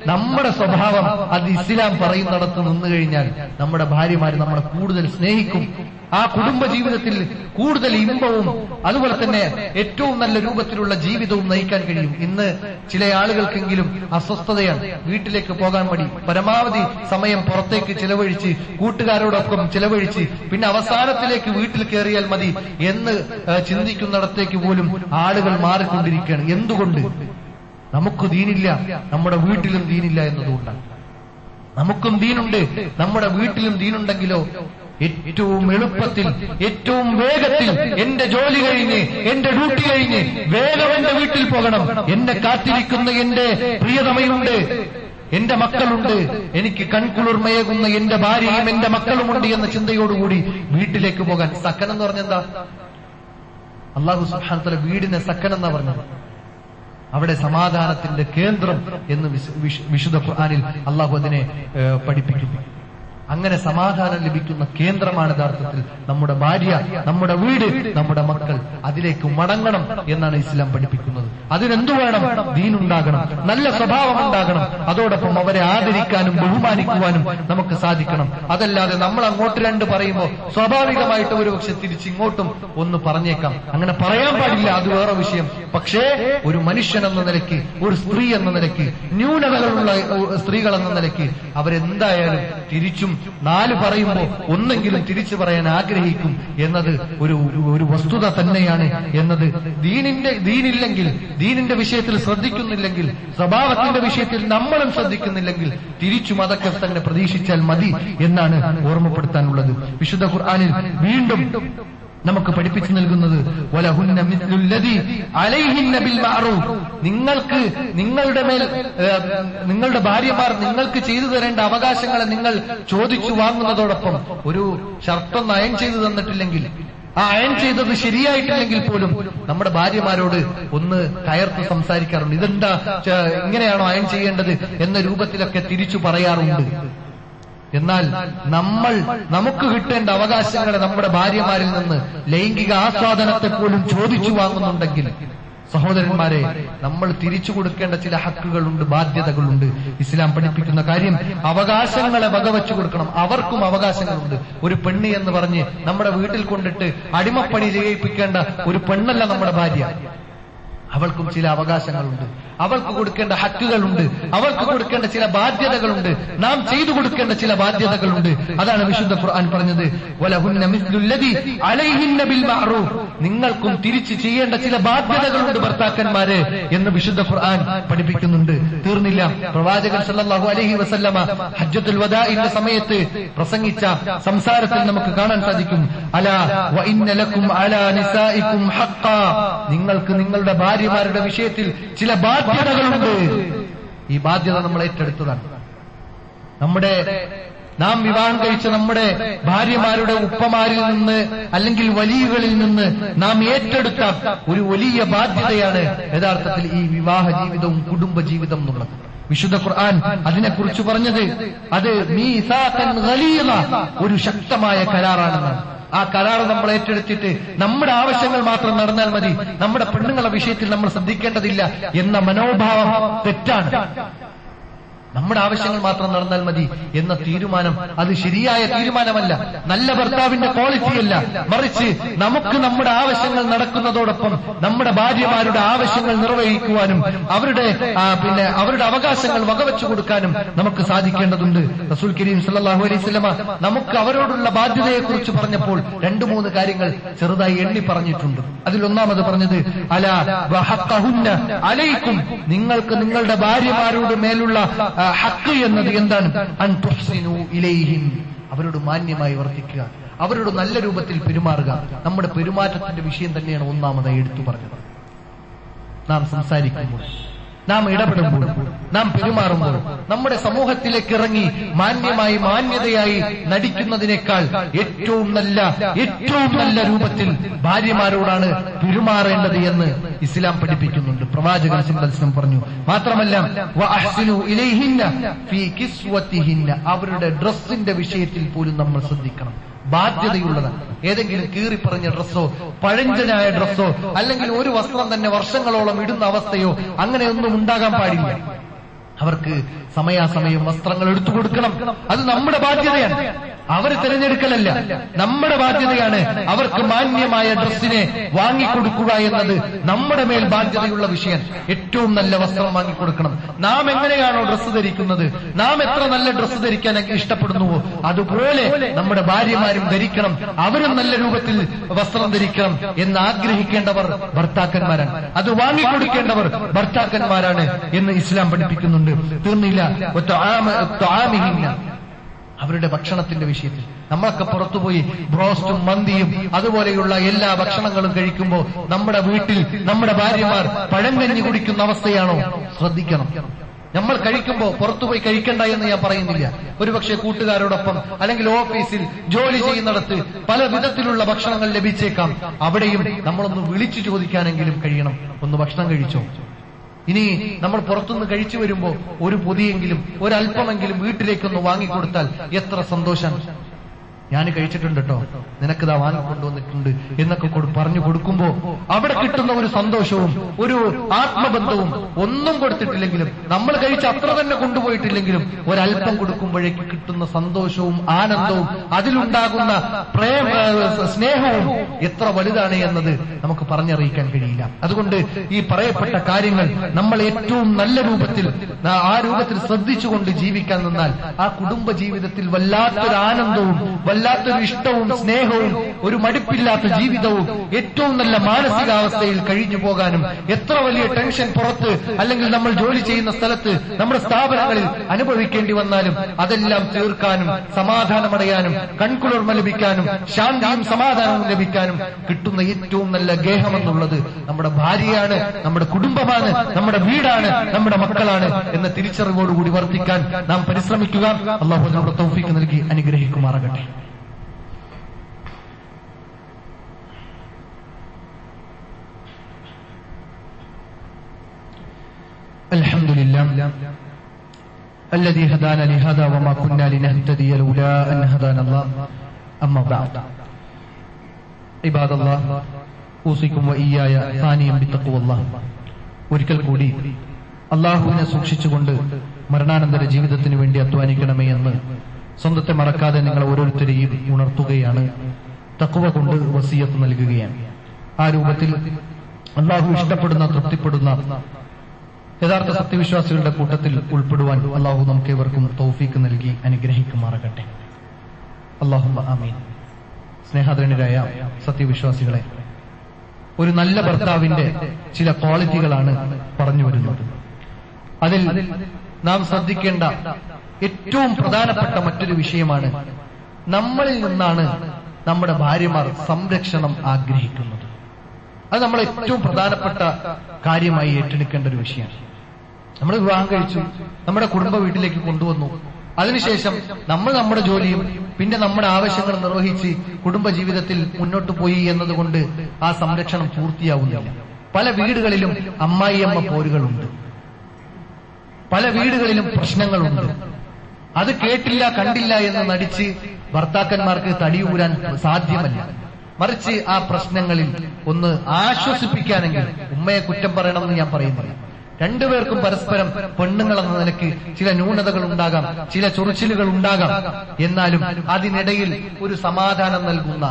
നമ്മുടെ സ്വഭാവം അത് ഇസ്ലാം പറയുന്നിടത്ത് നിന്നു കഴിഞ്ഞാൽ നമ്മുടെ ഭാര്യമാര് നമ്മളെ കൂടുതൽ സ്നേഹിക്കും. ആ കുടുംബ ജീവിതത്തിൽ കൂടുതൽ ഇമ്പവും അതുപോലെ തന്നെ ഏറ്റവും നല്ല രൂപത്തിലുള്ള ജീവിതവും നയിക്കാൻ കഴിയും. ഇന്ന് ചില ആളുകൾക്കെങ്കിലും അസ്വസ്ഥതയാണ്, വീട്ടിലേക്ക് പോകാൻ മടി, പരമാവധി സമയം പുറത്തേക്ക് ചിലവഴിച്ച് കൂട്ടുകാരോടൊപ്പം ചിലവഴിച്ച് പിന്നെ അവസാനത്തിലേക്ക് വീട്ടിൽ കയറിയാൽ മതി എന്ന് ചിന്തിക്കുന്നിടത്തേക്ക് പോലും ആളുകൾ മാറിക്കൊണ്ടിരിക്കുകയാണ്. എന്തുകൊണ്ട്? നമുക്ക് ദീനില്ല, നമ്മുടെ വീട്ടിലും ദീനില്ല എന്നതുകൊണ്ടാണ്. നമുക്കും ദീനുണ്ട്, നമ്മുടെ വീട്ടിലും ദീനുണ്ടെങ്കിലോ ഏറ്റവും എളുപ്പത്തിൽ ഏറ്റവും വേഗത്തിൽ എന്റെ ജോലി കഴിഞ്ഞ് എന്റെ ഡ്യൂട്ടി കഴിഞ്ഞ് വേഗം എന്റെ വീട്ടിൽ പോകണം, എന്നെ കാത്തിരിക്കുന്ന എന്റെ പ്രിയതമയുണ്ട്, എന്റെ മക്കളുണ്ട്, എനിക്ക് കൺകുളിർമയേകുന്ന എന്റെ ഭാര്യയും എന്റെ മക്കളുമുണ്ട് എന്ന ചിന്തയോടുകൂടി വീട്ടിലേക്ക് പോകാൻ. സക്കൻ എന്ന് പറഞ്ഞെന്താ? അല്ലാഹു സുബ്ഹാനഹു വതആല വീടിനെ സക്കൻ എന്നാ പറഞ്ഞത്. അവിടെ സമാധാനത്തിന്റെ കേന്ദ്രം എന്ന് വിശുദ്ധ ഖുർആനിൽ അല്ലാഹു അതിനെ പഠിപ്പിക്കുന്നു. അങ്ങനെ സമാധാനം ലഭിക്കുന്ന കേന്ദ്രമാണ് യഥാർത്ഥത്തിൽ നമ്മുടെ ഭാര്യ, നമ്മുടെ വീട്, നമ്മുടെ മക്കൾ. അതിലേക്ക് മടങ്ങണം എന്നാണ് ഇസ്ലാം പഠിപ്പിക്കുന്നത്. അതിനെന്തു വേണം? ദീനുണ്ടാകണം, നല്ല സ്വഭാവം ഉണ്ടാകണം. അതോടൊപ്പം അവരെ ആദരിക്കാനും ബഹുമാനിക്കുവാനും നമുക്ക് സാധിക്കണം. അതല്ലാതെ നമ്മൾ അങ്ങോട്ട് രണ്ട് പറയുമ്പോൾ സ്വാഭാവികമായിട്ട് ഒരുപക്ഷെ തിരിച്ചിങ്ങോട്ടും ഒന്ന് പറഞ്ഞേക്കാം. അങ്ങനെ പറയാൻ പാടില്ല, അത് വേറെ വിഷയം. പക്ഷേ ഒരു മനുഷ്യൻ എന്ന നിലയ്ക്ക്, ഒരു സ്ത്രീ എന്ന നിലയ്ക്ക്, ന്യൂനതകളുള്ള സ്ത്രീകൾ എന്ന നിലയ്ക്ക് അവരെന്തായാലും തിരിച്ചും നാല് പറയുമ്പോൾ ഒന്നെങ്കിലും തിരിച്ചു പറയാൻ ആഗ്രഹിക്കും എന്നത് ഒരു വസ്തുത തന്നെയാണ് എന്നത് ദീനില്ലെങ്കിൽ, ദീനിന്റെ വിഷയത്തിൽ ശ്രദ്ധിക്കുന്നില്ലെങ്കിൽ, സ്വഭാവത്തിന്റെ വിഷയത്തിൽ നമ്മളും ശ്രദ്ധിക്കുന്നില്ലെങ്കിൽ തിരിച്ചും അതൊക്കെ തന്നെ പ്രതീക്ഷിച്ചാൽ മതി എന്നാണ് ഓർമ്മപ്പെടുത്താനുള്ളത്. വിശുദ്ധ ഖുർആനിൽ വീണ്ടും നമുക്ക് പഠിപ്പിച്ചു നൽകുന്നത് വലഹുന്ന മിസ്ലുല്ലദി അലൈഹിന്ന ബിൽ മഅറൂഫ്, നിങ്ങൾക്ക് നിങ്ങളുടെ മേൽ നിങ്ങളുടെ ഭാര്യമാർ നിങ്ങൾക്ക് ചെയ്തു തരേണ്ട അവകാശങ്ങളെ നിങ്ങൾ ചോദിച്ചു വാങ്ങുന്നതോടൊപ്പം ഒരു ഷർട്ടൊന്ന് അയൺ ചെയ്തു തന്നിട്ടില്ലെങ്കിൽ, ആ അയൺ ചെയ്തത് ശരിയായിട്ടില്ലെങ്കിൽ പോലും നമ്മുടെ ഭാര്യമാരോട് ഒന്ന് കയർത്ത് സംസാരിക്കാറുണ്ട്. ഇതെന്താ, ഇങ്ങനെയാണോ അയൺ ചെയ്യേണ്ടത് എന്ന രൂപത്തിലൊക്കെ തിരിച്ചു പറയാറുണ്ട്. എന്നാൽ നമുക്ക് കിട്ടേണ്ട അവകാശങ്ങളെ നമ്മുടെ ഭാര്യമാരിൽ നിന്ന് ലൈംഗിക ആസ്വാദനത്തെ പോലും ചോദിച്ചു വാങ്ങുന്നുണ്ടെങ്കിൽ സഹോദരന്മാരെ, നമ്മൾ തിരിച്ചു കൊടുക്കേണ്ട ചില ഹക്കുകളുണ്ട്, ബാധ്യതകളുണ്ട്. ഇസ്ലാം പഠിപ്പിക്കുന്ന കാര്യം അവകാശങ്ങളെ വകവെച്ചു കൊടുക്കണം. അവർക്കും അവകാശങ്ങളുണ്ട്. ഒരു പെണ്ണ് എന്ന് പറഞ്ഞ് നമ്മുടെ വീട്ടിൽ കൊണ്ടിട്ട് അടിമപ്പണി ചെയ്യിപ്പിക്കേണ്ട ഒരു പെണ്ണല്ല നമ്മുടെ ഭാര്യ. അവൾക്കും ചില അവകാശങ്ങളുണ്ട്, അവൾക്ക് കൊടുക്കേണ്ട ഹക്കുകളുണ്ട്, അവൾക്ക് കൊടുക്കേണ്ട ചില ബാധ്യതകളുണ്ട്, നാം ചെയ്തു കൊടുക്കേണ്ട ചില ബാധ്യതകളുണ്ട്. അതാണ് വിശുദ്ധ ഖുർആൻ പറഞ്ഞത് വലഹുന്ന മിസ്ലുല്ലദി അലൈഹിന്ന ബിൽ മഅറൂഫ്, നിങ്ങൾക്കും തിരിച്ചു ചെയ്യേണ്ട ചില ബാധ്യതകളുണ്ട് ഭർത്താക്കന്മാരെ എന്ന് വിശുദ്ധ ഖുർആൻ പഠിപ്പിക്കുന്നുണ്ട്. തീർന്നില്ല. പ്രവാചകൻ സല്ലല്ലാഹു അലൈഹി വസല്ലമ ഹജ്ജത്തുൽ വദാഇന്റെ സമയത്ത് പ്രസംഗിച്ച സംസാരത്തിൽ നമുക്ക് കാണാൻ സാധിക്കും, അലാ വ ഇന്ന ലക്കും അലാ നിസാഇക്കും ഹഖ്ഖാ, നിങ്ങൾക്ക് നിങ്ങളുടെ ഭാര്യമാരുടെ വിഷയത്തിൽ ചില ബാധ്യതകളുണ്ട്. ഈ ബാധ്യത നമ്മൾ ഏറ്റെടുത്തതാണ്. നാം വിവാഹം കഴിച്ച നമ്മുടെ ഭാര്യമാരുടെ ഉപ്പമാരിൽ നിന്ന് അല്ലെങ്കിൽ വലിയകളിൽ നിന്ന് നാം ഏറ്റെടുത്ത ഒരു വലിയ ബാധ്യതയാണ് യഥാർത്ഥത്തിൽ ഈ വിവാഹ ജീവിതവും കുടുംബ ജീവിതം എന്നുള്ളത്. വിശുദ്ധ ഖുർആൻ അതിനെക്കുറിച്ച് പറഞ്ഞത് അത് മീസാഖൻ ഗലീള, ഒരു ശക്തമായ കരാറാണെന്നാണ്. ആ കരാർ നമ്മൾ ഏറ്റെടുത്തിട്ട് നമ്മുടെ ആവശ്യങ്ങൾ മാത്രം നടന്നാൽ മതി, നമ്മുടെ പെണ്ണുങ്ങളുടെ വിഷയത്തിൽ നമ്മൾ ശ്രദ്ധിക്കേണ്ടതില്ല എന്ന മനോഭാവം തെറ്റാണ്. നമ്മുടെ ആവശ്യങ്ങൾ മാത്രം നടന്നാൽ മതി എന്ന തീരുമാനം അത് ശരിയായ തീരുമാനമല്ല, നല്ല ഭർത്താവിന്റെ ക്വാളിറ്റിയല്ല. മറിച്ച് നമുക്ക് നമ്മുടെ ആവശ്യങ്ങൾ നടക്കുന്നതോടൊപ്പം നമ്മുടെ ഭാര്യമാരുടെ ആവശ്യങ്ങൾ നിർവഹിക്കുവാനും അവരുടെ അവകാശങ്ങൾ വകവെച്ചു കൊടുക്കാനും നമുക്ക് സാധിക്കേണ്ടതുണ്ട്. റസൂൽ കരീം സല്ലല്ലാഹു അലൈഹി വസല്ലമ നമുക്ക് അവരോടുള്ള ബാധ്യതയെക്കുറിച്ച് പറഞ്ഞപ്പോൾ 2-3 കാര്യങ്ങൾ ചെറുതായി എണ്ണി പറഞ്ഞിട്ടുണ്ട്. അതിലൊന്നാമത് പറഞ്ഞത് അലാ വഹഖഹുന്ന അലൈക്കും, നിങ്ങൾക്ക് നിങ്ങളുടെ ഭാര്യമാരോട് മേലുള്ള ഹക്ക് എന്നത് എന്താണ്? അൻ തുഹ്സിനു ഇലൈഹിം, അവരോട് മാന്യമായി വർത്തിക്കുക, അവരോട് നല്ല രൂപത്തിൽ പെരുമാറുക. നമ്മുടെ പെരുമാറ്റത്തിന്റെ വിഷയം തന്നെയാണ് ഒന്നാമതായി എടുത്തു പറഞ്ഞത്. നാം സംസാരിക്കുമ്പോൾ, നാം ഇടപെടുമ്പോൾ, നാം പെരുമാറുമ്പോൾ, നമ്മുടെ സമൂഹത്തിലേക്ക് ഇറങ്ങി മാന്യമായി മാന്യതയായി നടിക്കുന്നതിനേക്കാൾ ഏറ്റവും നല്ല രൂപത്തിൽ ഭാര്യമാരോടാണ് പെരുമാറേണ്ടത് എന്ന് ഇസ്ലാം പഠിപ്പിക്കുന്നുണ്ട്. പ്രവാചകൻ സല്ലല്ലാഹു അലൈഹി വസല്ലം പറഞ്ഞു. മാത്രമല്ല വഅഹ്സിനു ഇലൈഹിന്ന ഫീ കിസ്വതിഹിന്ന, അവരുടെ ഡ്രസ്സിന്റെ വിഷയത്തിൽ പോലും നമ്മൾ ശ്രദ്ധിക്കണം. ബാധ്യതയുള്ളതാണ്. ഏതെങ്കിലും കീറിപ്പറഞ്ഞ ഡ്രസ്സോ പഴഞ്ചനായ ഡ്രസ്സോ അല്ലെങ്കിൽ ഒരു വസ്ത്രം തന്നെ വർഷങ്ങളോളം ഇടുന്ന അവസ്ഥയോ അങ്ങനെയൊന്നും ഉണ്ടാകാൻ പാടില്ല. അവർക്ക് സമയാസമയം വസ്ത്രങ്ങൾ എടുത്തു കൊടുക്കണം. അത് നമ്മുടെ ബാധ്യതയാണ്, അവർ തിരഞ്ഞെടുക്കലല്ല, നമ്മുടെ ബാധ്യതയാണ്. അവർക്ക് മാന്യമായ ഡ്രസ്സിനെ വാങ്ങിക്കൊടുക്കുക എന്നത് നമ്മുടെ മേൽ ബാധ്യതയുള്ള വിഷയം. ഏറ്റവും നല്ല വസ്ത്രം വാങ്ങിക്കൊടുക്കണം. നാം എങ്ങനെയാണോ ഡ്രസ്സ് ധരിക്കുന്നത്, നാം എത്ര നല്ല ഡ്രസ്സ് ധരിക്കാൻ ഇഷ്ടപ്പെടുന്നുവോ അതുപോലെ നമ്മുടെ ഭാര്യമാരും ധരിക്കണം, അവരും നല്ല രൂപത്തിൽ വസ്ത്രം ധരിക്കണം എന്ന് ആഗ്രഹിക്കേണ്ടവർ ഭർത്താക്കന്മാരാണ്, അത് വാങ്ങിക്കൊടുക്കേണ്ടവർ ഭർത്താക്കന്മാരാണ് എന്ന് ഇസ്ലാം പഠിപ്പിക്കുന്നുണ്ട്. തീർന്നില്ല, അവരുടെ ഭക്ഷണത്തിന്റെ വിഷയത്തിൽ നമ്മളൊക്കെ പുറത്തുപോയി ബ്രോസ്റ്റും മന്തിയും അതുപോലെയുള്ള എല്ലാ ഭക്ഷണങ്ങളും കഴിക്കുമ്പോൾ നമ്മുടെ വീട്ടിൽ നമ്മുടെ ഭാര്യമാർ പഴങ്കഞ്ഞി കുടിക്കുന്ന അവസ്ഥയാണോ? ശ്രദ്ധിക്കണം. നമ്മൾ കഴിക്കുമ്പോൾ പുറത്തുപോയി കഴിക്കണ്ട എന്ന് ഞാൻ പറയുന്നില്ല. ഒരുപക്ഷെ കൂട്ടുകാരോടൊപ്പം അല്ലെങ്കിൽ ഓഫീസിൽ ജോലി ചെയ്യുന്നിടത്ത് പല വിധത്തിലുള്ള ഭക്ഷണങ്ങൾ ലഭിച്ചേക്കാം. അവിടെയും നമ്മളൊന്ന് വിളിച്ചു ചോദിക്കാനെങ്കിലും കഴിയണം, ഒന്ന് ഭക്ഷണം കഴിച്ചോ, ഇനി നമ്മൾ പുറത്തുനിന്ന് കഴിച്ചു വരുമ്പോ ഒരു പൊതിയെങ്കിലും ഒരല്പമെങ്കിലും വീട്ടിലേക്കൊന്ന് വാങ്ങിക്കൊടുത്താൽ എത്ര സന്തോഷം. ഞാൻ കഴിച്ചിട്ടുണ്ട് കേട്ടോ, നിനക്കിതാ വാങ്ങിക്കൊണ്ടുവന്നിട്ടുണ്ട് എന്നൊക്കെ പറഞ്ഞു കൊടുക്കുമ്പോ അവിടെ കിട്ടുന്ന ഒരു സന്തോഷവും ഒരു ആത്മബന്ധവും ഒന്നും കൊടുത്തിട്ടില്ലെങ്കിലും നമ്മൾ കഴിച്ച അത്ര തന്നെ കൊണ്ടുപോയിട്ടില്ലെങ്കിലും ഒരല്പം കൊടുക്കുമ്പോഴേക്ക് കിട്ടുന്ന സന്തോഷവും ആനന്ദവും അതിലുണ്ടാകുന്ന സ്നേഹവും എത്ര വലുതാണ് എന്നത് നമുക്ക് പറഞ്ഞറിയിക്കാൻ കഴിയില്ല. അതുകൊണ്ട് ഈ പറയപ്പെട്ട കാര്യങ്ങൾ നമ്മൾ ഏറ്റവും നല്ല രൂപത്തിൽ ആ രൂപത്തിൽ ശ്രദ്ധിച്ചുകൊണ്ട് ജീവിക്കാൻ നിന്നാൽ ആ കുടുംബ ജീവിതത്തിൽ വല്ലാത്തൊരു ആനന്ദവും വല്ലാത്തൊരു ഇഷ്ടവും സ്നേഹവും ഒരു മടുപ്പില്ലാത്ത ജീവിതവും ഏറ്റവും നല്ല മാനസികാവസ്ഥയിൽ കഴിഞ്ഞു പോകാനും എത്ര വലിയ ടെൻഷൻ പുറത്ത് അല്ലെങ്കിൽ നമ്മൾ ജോലി ചെയ്യുന്ന സ്ഥലത്ത് നമ്മുടെ സ്ഥാപനങ്ങളിൽ അനുഭവിക്കേണ്ടി വന്നാലും അതെല്ലാം തീർക്കാനും സമാധാനമടയാനും കൺകുളിർമ ലഭിക്കാനും ശാന്തിയും സമാധാനവും ലഭിക്കാനും കിട്ടുന്ന ഏറ്റവും നല്ല ഗേഹമെന്നുള്ളത് നമ്മുടെ ഭാര്യയാണ്, നമ്മുടെ കുടുംബമാണ്, നമ്മുടെ വീടാണ്, നമ്മുടെ മക്കളാണ് എന്ന തിരിച്ചറിവോടുകൂടി വർത്തിക്കാൻ നാം പരിശ്രമിക്കുക. അല്ലാഹു നമ്മുടെ തൗഫീഖ് നൽകി അനുഗ്രഹിക്കുമാറാകട്ടെ. الحمدلله الذي هدانا لهذا وما كنا لنهتدي لولا أن هدانا الله أما بعد عباد الله أوصيكم وإياي ثانيا بتقوى الله. ഒരിക്കൽ കൂടി അല്ലാഹുവിനെ സൂക്ഷിച്ചുകൊണ്ട് മരണാനന്തര ജീവിതത്തിന് വേണ്ടി അധ്വാനിക്കണമേ എന്ന് സ്വന്തത്തെ മറക്കാതെ നിങ്ങൾ ഓരോരുത്തരെയും ഉണർത്തുകയാണ്, തഖ്വ കൊണ്ട് വസിയത്ത് നൽകുകയാണ്. ആ രൂപത്തിൽ അല്ലാഹു ഇഷ്ടപ്പെടുന്ന തൃപ്തിപ്പെടുന്ന യഥാർത്ഥ സത്യവിശ്വാസികളുടെ കൂട്ടത്തിൽ ഉൾപ്പെടുവാൻ അല്ലാഹു നമുക്ക് ഏവർക്കും തൗഫീഖ് നൽകി അനുഗ്രഹിക്കുമാറാകട്ടെ. അല്ലാഹുമ്മ ആമീൻ. സ്നേഹാദരനരായ സത്യവിശ്വാസികളെ, ഒരു നല്ല ഭർത്താവിന്റെ ചില ക്വാളിറ്റികളാണ് പറഞ്ഞു വരുന്നത്. അതിൽ നാം ശ്രദ്ധിക്കേണ്ട ഏറ്റവും പ്രധാനപ്പെട്ട മറ്റൊരു വിഷയമാണ് നമ്മളിൽ നിന്നാണ് നമ്മുടെ ഭാര്യമാർ സംരക്ഷണം ആഗ്രഹിക്കുന്നത്. അത് നമ്മൾ ഏറ്റവും പ്രധാനപ്പെട്ട കാര്യമായി ഏറ്റെടുക്കേണ്ട ഒരു വിഷയമാണ്. നമ്മൾ വിവാഹം കഴിച്ചു, നമ്മുടെ കുടുംബ വീട്ടിലേക്ക് കൊണ്ടുവന്നു, അതിനുശേഷം നമ്മൾ നമ്മുടെ ജോലിയും പിന്നെ നമ്മുടെ ആവശ്യങ്ങൾ നിർവഹിച്ച് കുടുംബജീവിതത്തിൽ മുന്നോട്ട് പോയി എന്നതുകൊണ്ട് ആ സംരക്ഷണം പൂർത്തിയാവുന്നില്ല. പല വീടുകളിലും അമ്മായിയമ്മ പോരുകളുണ്ട്, പല വീടുകളിലും പ്രശ്നങ്ങളുണ്ട്. അത് കേട്ടില്ല കണ്ടില്ല എന്ന് നടിച്ച് ഭർത്താക്കന്മാർക്ക് തടിയൂരാൻ സാധ്യമല്ല. മറിച്ച് ആ പ്രശ്നങ്ങളിൽ ഒന്ന് ആശ്വസിപ്പിക്കാനെങ്കിൽ, ഉമ്മയെ കുറ്റം പറയണമെന്ന് ഞാൻ പറയുന്നില്ല, രണ്ടുപേർക്കും പരസ്പരം പെണ്ണുങ്ങളെന്ന നിലയ്ക്ക് ചില ന്യൂനതകൾ ഉണ്ടാകാം, ചില ചൊറിച്ചിലുകൾ ഉണ്ടാകാം. എന്നാലും അതിനിടയിൽ ഒരു സമാധാനം നൽകുന്ന,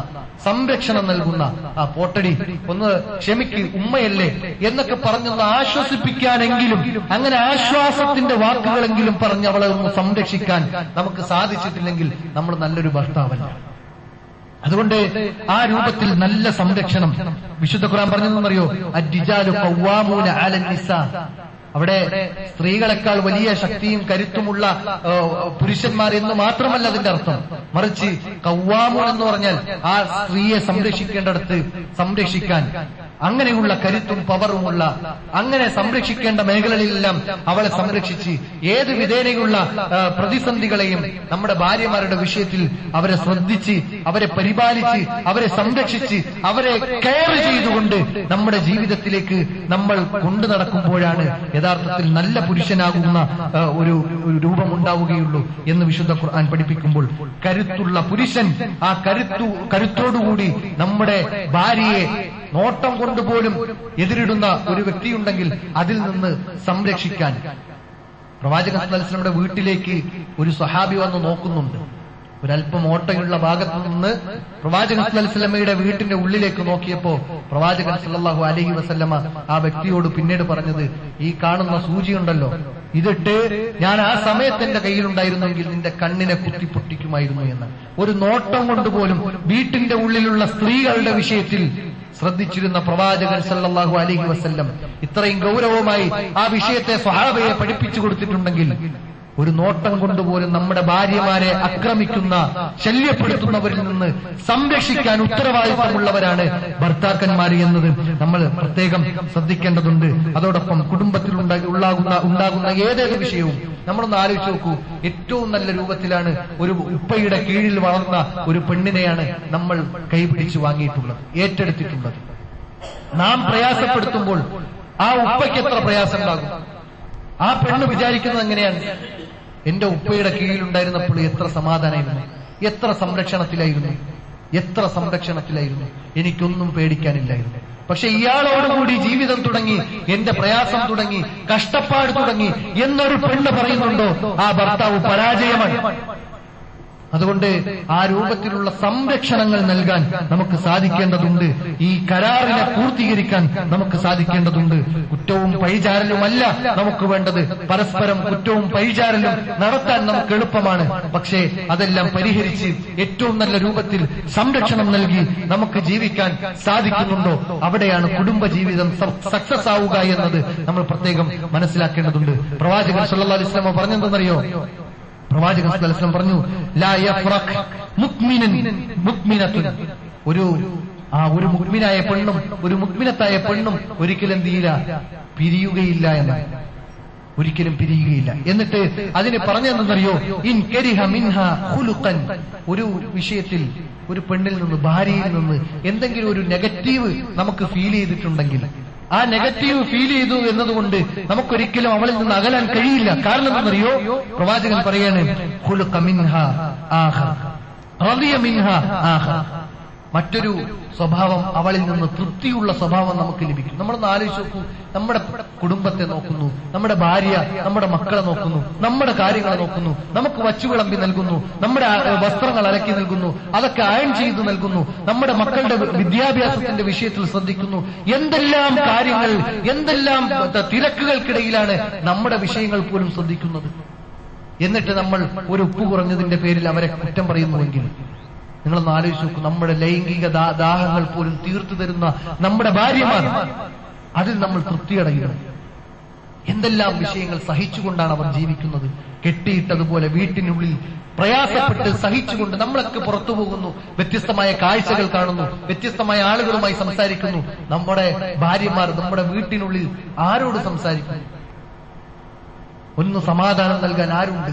സംരക്ഷണം നൽകുന്ന ആ പോട്ടടി ഒന്ന് ക്ഷമിക്ക് ഉമ്മയല്ലേ എന്നൊക്കെ പറഞ്ഞൊന്ന് ആശ്വസിപ്പിക്കാനെങ്കിലും, അങ്ങനെ ആശ്വാസത്തിന്റെ വാക്കുകളെങ്കിലും പറഞ്ഞ് അവളെ ഒന്ന് സംരക്ഷിക്കാൻ നമുക്ക് സാധിച്ചിട്ടില്ലെങ്കിൽ നമ്മൾ നല്ലൊരു ഭർത്താവല്ല. അതുകൊണ്ട് ആ രൂപത്തിൽ നല്ല സംരക്ഷണം വിശുദ്ധ ഖുർആൻ പറഞ്ഞെന്നറിയോ, അർരിജാലു ഖവ്വാമൂന അലൻ നിസാ. അവിടെ സ്ത്രീകളെക്കാൾ വലിയ ശക്തിയും കരുത്തുമുള്ള പുരുഷന്മാർ എന്ന് മാത്രമല്ല അതിന്റെ അർത്ഥം, മറിച്ച് ഖവ്വാമൂൻ എന്ന് പറഞ്ഞാൽ ആ സ്ത്രീയെ സംരക്ഷിക്കേണ്ടടുത്ത് സംരക്ഷിക്കാൻ, അങ്ങനെയുള്ള കരുത്തും പവറുമുള്ള, അങ്ങനെ സംരക്ഷിക്കേണ്ട മേഖലകളിലെല്ലാം അവളെ സംരക്ഷിച്ച് ഏത് വിധേനയുള്ള പ്രതിസന്ധികളെയും നമ്മുടെ ഭാര്യമാരുടെ വിഷയത്തിൽ അവരെ ശ്രദ്ധിച്ച്, അവരെ പരിപാലിച്ച്, അവരെ സംരക്ഷിച്ച്, അവരെ കെയർ ചെയ്തുകൊണ്ട് നമ്മുടെ ജീവിതത്തിലേക്ക് നമ്മൾ കൊണ്ടു നടക്കുമ്പോഴാണ് യഥാർത്ഥത്തിൽ നല്ല പുരുഷനാകുന്ന ഒരു രൂപമുണ്ടാവുകയുള്ളൂ എന്ന് വിശുദ്ധ ഖുർആൻ പഠിപ്പിക്കുമ്പോൾ, കരുത്തുള്ള പുരുഷൻ, ആ കരുത്തോടുകൂടി നമ്മുടെ ഭാര്യയെ നോട്ടം കൊണ്ടുപോലും എതിരിടുന്ന ഒരു വ്യക്തിയുണ്ടെങ്കിൽ അതിൽ നിന്ന് സംരക്ഷിക്കാൻ പ്രവാചകൻ സല്ലല്ലാഹു അലൈഹി വസല്ലമയുടെ വീട്ടിലേക്ക് ഒരു സ്വഹാബി വന്ന് നോക്കുന്നുണ്ട്. ഒരല്പം ഓട്ടയുള്ള ഭാഗത്തു നിന്ന് പ്രവാചകൻ സല്ലല്ലാഹു അലൈഹി വസല്ലമയുടെ വീട്ടിന്റെ ഉള്ളിലേക്ക് നോക്കിയപ്പോ പ്രവാചകൻ സല്ലല്ലാഹു അലൈഹി വസല്ലമ ആ വ്യക്തിയോട് പിന്നീട് പറഞ്ഞത്, ഈ കാണുന്ന സൂചിയുണ്ടല്ലോ, ഇതിട്ട് ഞാൻ ആ സമയത്ത് എന്റെ കയ്യിലുണ്ടായിരുന്നെങ്കിൽ നിന്റെ കണ്ണിനെ കുത്തിപ്പൊട്ടിക്കുമായിരുന്നു എന്ന്. ഒരു നോട്ടം കൊണ്ടുപോലും വീട്ടിന്റെ ഉള്ളിലുള്ള സ്ത്രീകളുടെ വിഷയത്തിൽ ശ്രദ്ധിച്ചിരുന്ന പ്രവാചകൻ സല്ലല്ലാഹു അലൈഹി വസല്ലം ഇത്രയും ഗൗരവമായി ആ വിഷയത്തെ സ്വഹാബയെ പഠിപ്പിച്ചു കൊടുത്തിട്ടുണ്ടെങ്കിൽ, ഒരു നോട്ടം കൊണ്ടുപോലും നമ്മുടെ ഭാര്യമാരെ ആക്രമിക്കുന്ന, ശല്യപ്പെടുത്തുന്നവരിൽ നിന്ന് സംരക്ഷിക്കാൻ ഉത്തരവാദിത്തമുള്ളവരാണ് ഭർത്താക്കന്മാർ എന്നത് നമ്മൾ പ്രത്യേകം ശ്രദ്ധിക്കേണ്ടതുണ്ട്. അതോടൊപ്പം കുടുംബത്തിൽ ഉണ്ടാകുന്ന ഏതേത് വിഷയവും നമ്മളൊന്ന് ആലോചിച്ച് നോക്കൂ. ഏറ്റവും നല്ല രൂപത്തിലാണ് ഒരു ഉപ്പയുടെ കീഴിൽ വളർന്ന ഒരു പെണ്ണിനെയാണ് നമ്മൾ കൈപിടിച്ച് വാങ്ങിയിട്ടുള്ളത്, ഏറ്റെടുത്തിട്ടുള്ളത്. നാം പ്രയാസപ്പെടുത്തുമ്പോൾ ആ ഉപ്പയ്ക്ക് എത്ര പ്രയാസം ഉണ്ടാകും? ആ പെണ്ണ് വിചാരിക്കുന്നത് എങ്ങനെയാണ്? എന്റെ ഉപ്പയുടെ കീഴിലുണ്ടായിരുന്നപ്പോൾ എത്ര സമാധാനമായിരുന്നു, എത്ര സംരക്ഷണത്തിലായിരുന്നു, എനിക്കൊന്നും പേടിക്കാനില്ലായിരുന്നു. പക്ഷെ ഇയാളോടുകൂടി ജീവിതം തുടങ്ങി, എന്റെ പ്രയാസം തുടങ്ങി, കഷ്ടപ്പാട് തുടങ്ങി എന്നൊരു പെണ്ണ് പറയുന്നുണ്ടോ, ആ ഭർത്താവ് പരാജയമാണ്. അതുകൊണ്ട് ആ രൂപത്തിലുള്ള സംരക്ഷണങ്ങൾ നൽകാൻ നമുക്ക് സാധിക്കേണ്ടതുണ്ട്. ഈ കരാറിനെ പൂർത്തീകരിക്കാൻ നമുക്ക് സാധിക്കേണ്ടതുണ്ട്. കുറ്റവും പഴിചാരലുമല്ല നമുക്ക് വേണ്ടത്. പരസ്പരം കുറ്റവും പഴിചാരലും നടത്താൻ നമുക്ക് എളുപ്പമാണ്. പക്ഷേ അതെല്ലാം പരിഹരിച്ച് ഏറ്റവും നല്ല രൂപത്തിൽ സംരക്ഷണം നൽകി നമുക്ക് ജീവിക്കാൻ സാധിക്കുന്നുണ്ടോ, അവിടെയാണ് കുടുംബജീവിതം സക്സസ് ആവുക എന്നത് നമ്മൾ പ്രത്യേകം മനസ്സിലാക്കേണ്ടതുണ്ട്. പ്രവാചകൻ സല്ലല്ലാഹു അലൈഹി വസല്ലം പറഞ്ഞെന്തെന്നറിയോ? പ്രവാചകൻ സല്ലല്ലാഹു അലൈഹി വസല്ലം പറഞ്ഞു, ലാ യഫ്റഖ് മുഅ്മിനൻ മുഅ്മിനത്തുൻ, ഒരു മുഅ്മിനായ പെണ്ണും ഒരു മുഅ്മിനത്തായ പെണ്ണും ഒരിക്കലും എന്ത് ചെയ്യില്ല, പിരിയുകയില്ല എന്നാണ്. ഒരിക്കലും പിരിയുകയില്ല. എന്നിട്ട് അതിന് പറഞ്ഞെന്നറിയോ, ഇൻ കരിഹ മിൻഹ ഖുലുഖൻ, ഒരു വിഷയത്തിൽ ഒരു പെണ്ണിൽ നിന്ന്, ഭാര്യയിൽ നിന്ന് എന്തെങ്കിലും ഒരു നെഗറ്റീവ് നമുക്ക് ഫീൽ ചെയ്തിട്ടുണ്ടെങ്കിൽ, ആ നെഗറ്റീവ് ഫീൽ ചെയ്തു എന്നതുകൊണ്ട് നമുക്കൊരിക്കലും അവളിൽ നിന്ന് അകലാൻ കഴിയില്ല. കാരണം എന്നറിയോ? പ്രവാചകൻ പറയാണ്, ഖുലുഖ മിൻഹ ആഖർ റളിയ മിൻഹ ആഖർ, മറ്റൊരു സ്വഭാവം അവളിൽ നിന്ന് തൃപ്തിയുള്ള സ്വഭാവം നമുക്ക് ലഭിക്കും. നമ്മളൊന്ന് ആലോചിച്ച് നോക്കൂ. നമ്മുടെ കുടുംബത്തെ നോക്കുന്നു, നമ്മുടെ ഭാര്യ നമ്മുടെ മക്കളെ നോക്കുന്നു, നമ്മുടെ കാര്യങ്ങളെ നോക്കുന്നു, നമുക്ക് വച്ചുവിളമ്പി നൽകുന്നു, നമ്മുടെ വസ്ത്രങ്ങൾ അലക്കി നൽകുന്നു, അതൊക്കെ അയൺ ചെയ്തു നൽകുന്നു, നമ്മുടെ മക്കളുടെ വിദ്യാഭ്യാസത്തിന്റെ വിഷയത്തിൽ ശ്രദ്ധിക്കുന്നു. എന്തെല്ലാം കാര്യങ്ങൾ, എന്തെല്ലാം തിരക്കുകൾക്കിടയിലാണ് നമ്മുടെ വിഷയങ്ങൾ പോലും ശ്രദ്ധിക്കുന്നത്. എന്നിട്ട് നമ്മൾ ഒരു ഉപ്പ് കുറഞ്ഞതിന്റെ പേരിൽ അവരെ കുറ്റം പറയുന്നുവെങ്കിൽ നിങ്ങളൊന്ന് ആലോചിച്ച് നോക്കൂ. നമ്മുടെ ലൈംഗിക ദാഹങ്ങൾ പോലും തീർത്തു തരുന്ന നമ്മുടെ ഭാര്യമാർ, അതിൽ നമ്മൾ തൃപ്തിയടയണം. എന്തെല്ലാം വിഷയങ്ങൾ സഹിച്ചുകൊണ്ടാണ് അവർ ജീവിക്കുന്നത്. കെട്ടിയിട്ടതുപോലെ വീട്ടിനുള്ളിൽ പ്രയാസപ്പെട്ട് സഹിച്ചുകൊണ്ട് നമ്മളൊക്കെ പുറത്തു പോകുന്നു, വ്യത്യസ്തമായ കാഴ്ചകൾ കാണുന്നു, വ്യത്യസ്തമായ ആളുകളുമായി സംസാരിക്കുന്നു. നമ്മുടെ ഭാര്യമാർ നമ്മുടെ വീട്ടിനുള്ളിൽ ആരോട് സംസാരിക്കുന്നു? ഒന്ന് സമാധാനം നൽകാൻ ആരുണ്ട്?